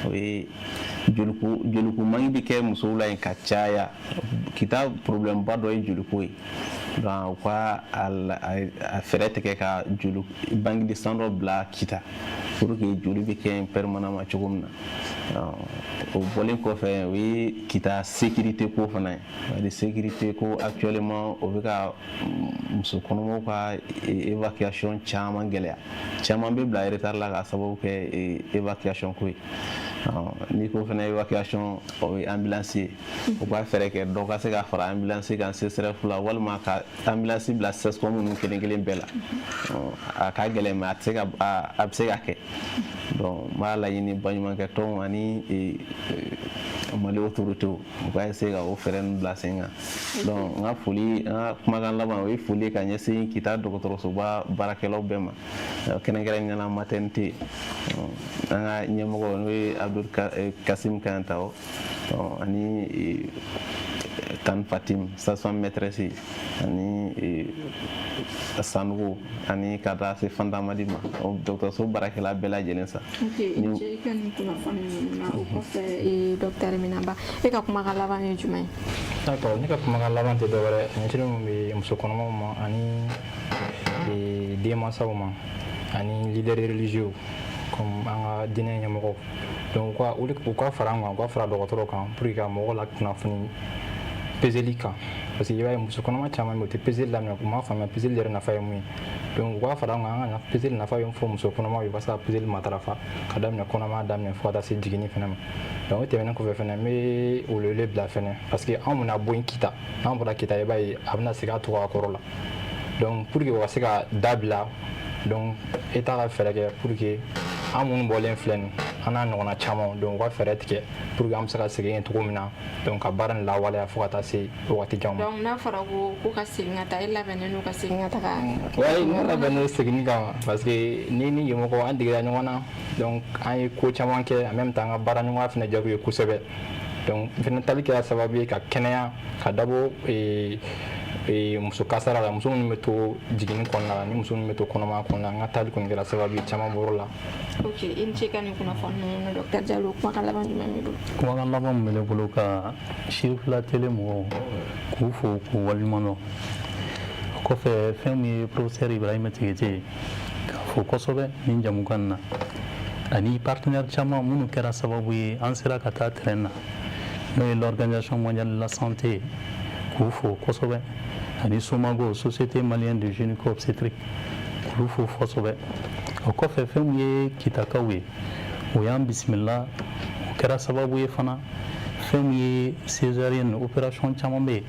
o ye joliko manque bɛ kɛ musow la yen ka caya kita problème ba dɔ ye joliko ye donc u ka a fɛɛrɛ tigɛ ka banque de sang dɔ bila kita pour que joli bɛ kɛ permanemment cogo min na o bɔlen kɔfɛ o ye kita sécurité ko fana ye sécurité ko actuellement o bɛ ka muso kɔnɔmaw ka évacuation caman gɛlɛya caman bɛ bila retard la ka sababu kɛ évacuation ko ye n'i ko fana évacuation o ye ambulance ye o b'a fɛɛrɛ kɛ dɔ ka se ka fara ambulance kan CSRF la walima ka ambulance bila SESCOM ninnu kelen kelen bɛɛ la a ka gɛlɛn mais a bɛ se ka kɛ donc n b'a laɲini baɲumankɛtɔnw ani Mali autorités u ka essayer ka o fɛɛrɛ ninnu bila sen kan donc n ka kumakan laban o ye foli ye ka ɲɛsin kita dɔgɔtɔrɔsoba baarakɛlaw bɛɛ ma kɛrɛnkɛrɛnnenya maternité an ka ɲɛmɔgɔ n'o ye Abdul Kasim Kantao ani Tan Fatim sage-femme maîtresse ani Sanogo ani ka taa se Fanta Madi ma dɔgɔtɔrɔso baarakɛla bɛɛ lajɛlen sa. Ok, i ka nin kunnafoni ninnu na o kɔfɛ Dr Minaba e ka kumakan laban ye jumɛn ye? D'accord, ne ka kumakan laban tɛ dɔwɛrɛ ɲɛsinnen min bɛ muso kɔnɔmaw ma ani denmansaw ma ani leader religieux comme an ka diinɛ ɲɛmɔgɔw donc u ka fara an kan u ka fara dɔgɔtɔrɔw kan pour que ka mɔgɔw la kunnafoni peseli kan parce que i b'a ye muso kɔnɔma caman bɛ yen u tɛ peseli daminɛ u m'a faamuya peseli yɛrɛ nafa ye mun ye donc u ka fara an kan an ka peseli nafa ye fɔ muso kɔnɔmaw ye walasa peseli matarafa ka daminɛ kɔnɔmaya daminɛ fo ka taa se jiginni fana ma donc o tɛmɛnen kɔfɛ fana n bɛ wele bila fana parce que anw bɛna bɔ yen kita n'an bɔra kita i b'a ye a bɛna segin a cogoya kɔrɔ la donc pour que u ka se ka dabila donc État ka fɛɛrɛ kɛ pour que an minnu bɔlen filɛ nin an n'a ɲɔgɔnna caman donc u ka fɛɛrɛ tigɛ pour que an bɛ se ka segin yen cogo min na donc ka baara nin lawaleya fo ka taa se wagati jan ma. donc n'a fɔra ko ka segin ka taa e labɛnnen don ka segin ka taga. oui ne labɛnnen don seginni kan parce que ni ɲɛmɔgɔ an degera ɲɔgɔn na donc an ye ko caman kɛ en même temps an ka baara ɲɔgɔnya fana jago ye kosɛbɛ donc fana tali kɛra sababu ye ka kɛnɛya ka dabɔ muso kasara la muso minnu bɛ to jiginni kɔnɔna la ni muso minnu bɛ to kɔnɔmaya kɔnɔna la an ka tali kɔni kɛra sababu ye caman bɔr'o la. ok i ni ce ka nin kunnafoni ninnu na Dr Jalo kumakan laban jumɛn b'i bolo? kumakan laban min bɛ ne bolo ka Sirifila tele mɔgɔw k'u fo k'u waleɲuman dɔn o kɔfɛ fɛn min ye professeur Ibrahima Tigete ye k'a fo kosɛbɛ nin jamukan na ani partenaire caman minnu kɛra sababu ye an sera ka taa terrain na n'o ye l'Organisation mondiale de la santé k'u fo kosɛbɛ ani Somago Société malienne de gynéco-obstétrique k'u fo kosɛbɛ o kɔfɛ fɛn min ye kitakaw ye o y'an bisimila o kɛra sababu ye fana fɛn min ye césarienne opération caman bɛ yen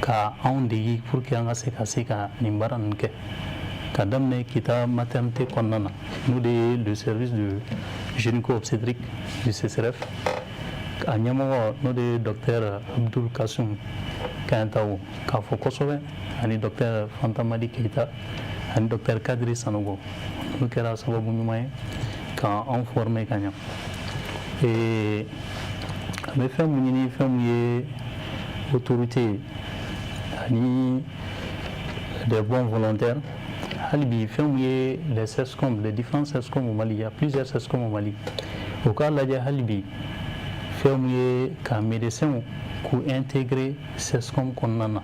ka anw degi pour que an ka se ka nin baara ninnu kɛ ka daminɛ kita maternité kɔnɔna na n'o de ye le service de gynéco-obstétrique du CSRF a ɲɛmɔgɔ n'o de ye docteur Abdul Kasim Kantao k'a fɔ kosɛbɛ ani docteur Fanta Madi Keita ani docteur Kadiri Sanogo n'o kɛra sababu ɲuman ye k'an former ka ɲa an bɛ fɛn min ɲini fɛn min ye autorité ani des bons volontaires hali bi fɛn min ye les SESCOM les différents SESCOM au Mali il y a plusieurs SESCOM au Mali o k'a lajɛ hali bi fɛn min ye ka médecins k'u intégrer SESCOM kɔnɔna na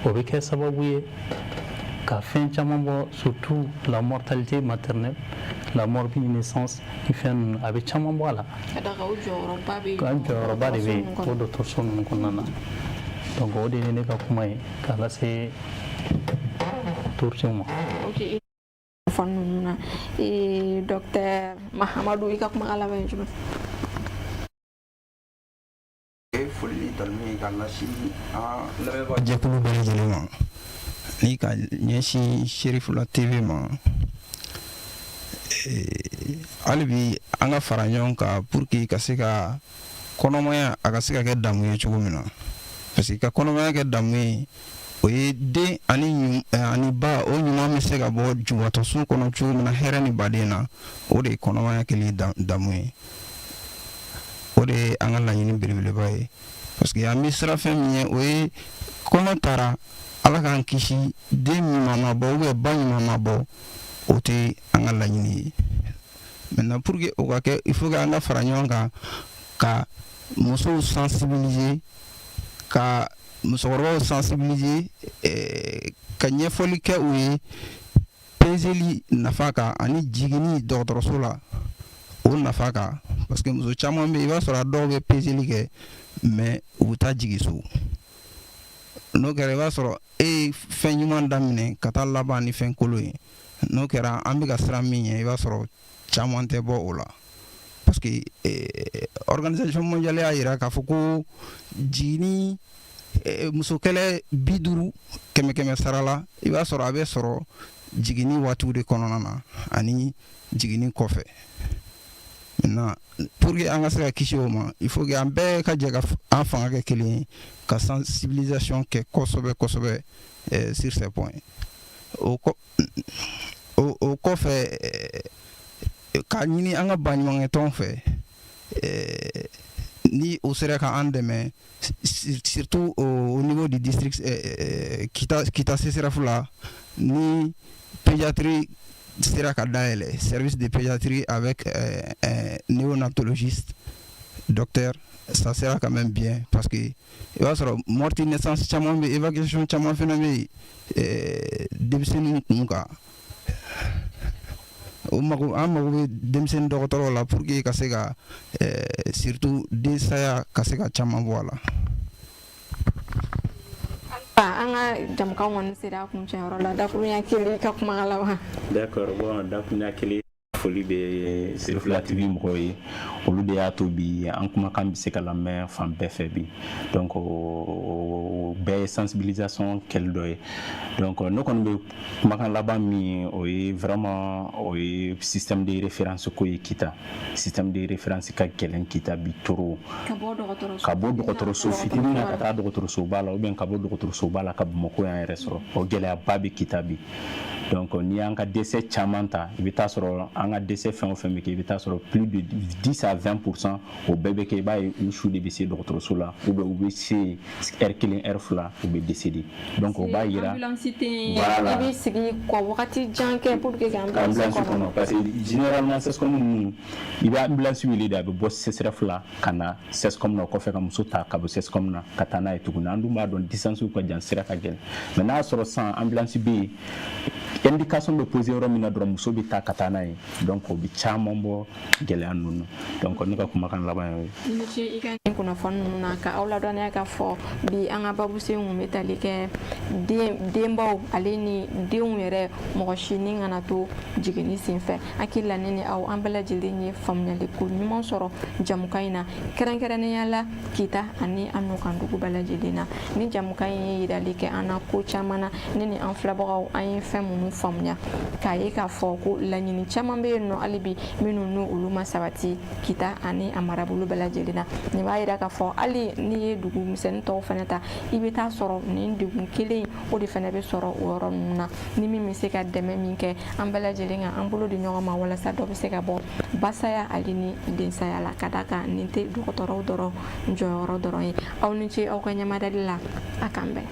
o bɛ kɛ sababu ye ka fɛn caman bɔ surtout la mortalité maternelle la morbide naissance ni fɛn ninnu a bɛ caman bɔ a la o jɔyɔrɔba de bɛ yen o dɔgɔtɔrɔso ninnu kɔnɔna na donc o de ye ne ka kuma ye k'a lase tourisme ma. Ok. Fan ninnu na Dr Mahamadu i ka kuma laban ye jumɛn? Foli dalmi ka lasi lamɛnbaa jɛkulu bɛɛ lajɛlen ma ni ka ɲɛsin Sherifula TV ma hali bi an ka fara ɲɔgɔn kan pour que ka se ka kɔnɔmaya a ka se ka kɛ damu ye cogo min na parce que ka kɔnɔmaya kɛ damu ye o ye den ani ba o ɲuman bɛ se ka bɔ jubatɔso kɔnɔ cogo min na hɛrɛ ni baden na o de ye kɔnɔmaya kɛlen damu ye o de ye an ka laɲini belebeleba ye parce que an bɛ sira fɛn min ye o ye kɔnɔ taara ala k'an kisi den ɲuman ma bɔ ou ba ɲuman ma bɔ o tɛ an ka laɲini ye maintenant pour que o ka kɛ il faut que an ka fara ɲɔgɔn kan ka musow sensibiliser ka musokɔrɔbaw sensibiliser ka ɲɛfɔli kɛ u ye peseli nafa kan ani jiginni dɔgɔtɔrɔso la o nafa kan parce que muso caman bɛ i b'a sɔrɔ a dɔw bɛ peseli kɛ mais u bɛ taa jigin so n'o kɛra i b'a sɔrɔ e ye fɛn ɲuman daminɛ ka taa laban ni fɛn kolon ye n'o kɛra an bɛ ka siran min ɲɛ i b'a sɔrɔ caman tɛ bɔ o la parce que organisation mondiale y'a jira k'a fɔ ko jiginni muso kɛlɛ 50 kɛmɛ sara la i b'a sɔrɔ a bɛ sɔrɔ jiginni waatiw de kɔnɔna na ani jiginni kɔfɛ maintenant pour que an ka se ka kisi o ma il faut que an bɛɛ ka jɛ ka an fanga kɛ kelen ye ka sensibilisation kɛ kosɛbɛ kosɛbɛ sur ces points o kɔfɛ ka ɲini an ka baɲumankɛ fɛ ni o sera ka an dɛmɛ surtout au niveau du district Kita CSRF la ni pédiatrie sera ka dayɛlɛ service de pédiatrie avec néonatologiste docteur ça sera quand même bien parce que i b'a sɔrɔ morte naissance caman bɛ évacuation caman fana bɛ denmisɛnninw kun kan an mago bɛ denmisɛnnin dɔgɔtɔrɔw la pour que ka se ka surtout den saya ka se ka caman bɔ a la. An ka jamukan kɔni sera a kuncɛyɔrɔ la dakuruɲa kelen ka kuma laban. D'accord, bon dakuruɲa kelen foli bɛ Sherifula TV mɔgɔw ye olu de y'a to bi an kumakan bɛ se ka lamɛn fan bɛɛ fɛ bi donc o bɛɛ ye sensibilisation kɛli dɔ ye donc ne kɔni bɛ kumakan laban min o ye vraiment o ye système de référence ko ye Kita système de référence ka gɛlɛn Kita bi trop ka bɔ dɔgɔtɔrɔso fitinin na ka taa dɔgɔtɔrɔsoba la ou bien ka bɔ dɔgɔtɔrɔsoba la ka Bamakɔ yan yɛrɛ sɔrɔ o gɛlɛyaba bɛ Kita bi donc n'i y'an ka décès caman ta i bɛ taa sɔrɔ an ka décès fɛn o fɛn bɛ kɛ i bɛ taa sɔrɔ plus de 10 à 20% o bɛɛ bɛ kɛ i b'a ye u su de bɛ se dɔgɔtɔrɔso la ou bien u bɛ se heure 1 heure 2 u bɛ décédé donc o b'a yira voilà i bɛ sigi kɔ wagati jan kɛ pour que ka ambulance kɔnɔ parce que généralement CSCOM ninnu i bɛ ambulance wele de a bɛ bɔ CSRF la ka na CSCOM na o kɔfɛ ka muso ta ka bɔ CSCOM na ka taa n'a ye tuguni an dun b'a dɔn distance ka jan sira ka gɛlɛn mais n'a y'a sɔrɔ sisan ambulance bɛ yen indication bɛ posé yɔrɔ min na dɔrɔn muso bɛ taa ka taa n'a ye donc o bɛ caman bɔ gɛlɛya ninnu donc ne ka kumakan laban y'o ye. Ni ce i ka nin kunnafoni ninnu na ka aw ladɔnniya k'a fɔ bi an ka babusen kun bɛ tali kɛ denbaw ale ni denw yɛrɛ mɔgɔ si ni kana to jiginni senfɛ hakili la ne ni aw an bɛɛ lajɛlen ye faamuyali ko ɲuman sɔrɔ jamukan in na kɛrɛnkɛrɛnnenya la Kita ani an n'u kan dugu bɛɛ lajɛlen na ni jamukan in ye yirali kɛ an na ko caman na ne ni an filɛbagaw an ye fɛn minnu faamuya k'a ye k'a fɔ ko laɲini caman bɛ yen nɔ hali bi minnu n'u olu ma sabati Kita ani a marabolo bɛɛ lajɛlen na nin b'a jira k'a fɔ hali n'i ye dugu misɛnnin tɔw fana ta i bɛ taa sɔrɔ nin degun kelen o de fana bɛ sɔrɔ o yɔrɔ ninnu na ni min bɛ se ka dɛmɛ min kɛ an bɛɛ lajɛlen ka an bolo di ɲɔgɔn ma walasa dɔ bɛ se ka bɔ basaya ale ni densaya la ka d'a kan nin tɛ dɔgɔtɔrɔw dɔrɔn jɔyɔrɔ dɔrɔn ye aw ni ce aw ka ɲamadali la a k'an bɛn.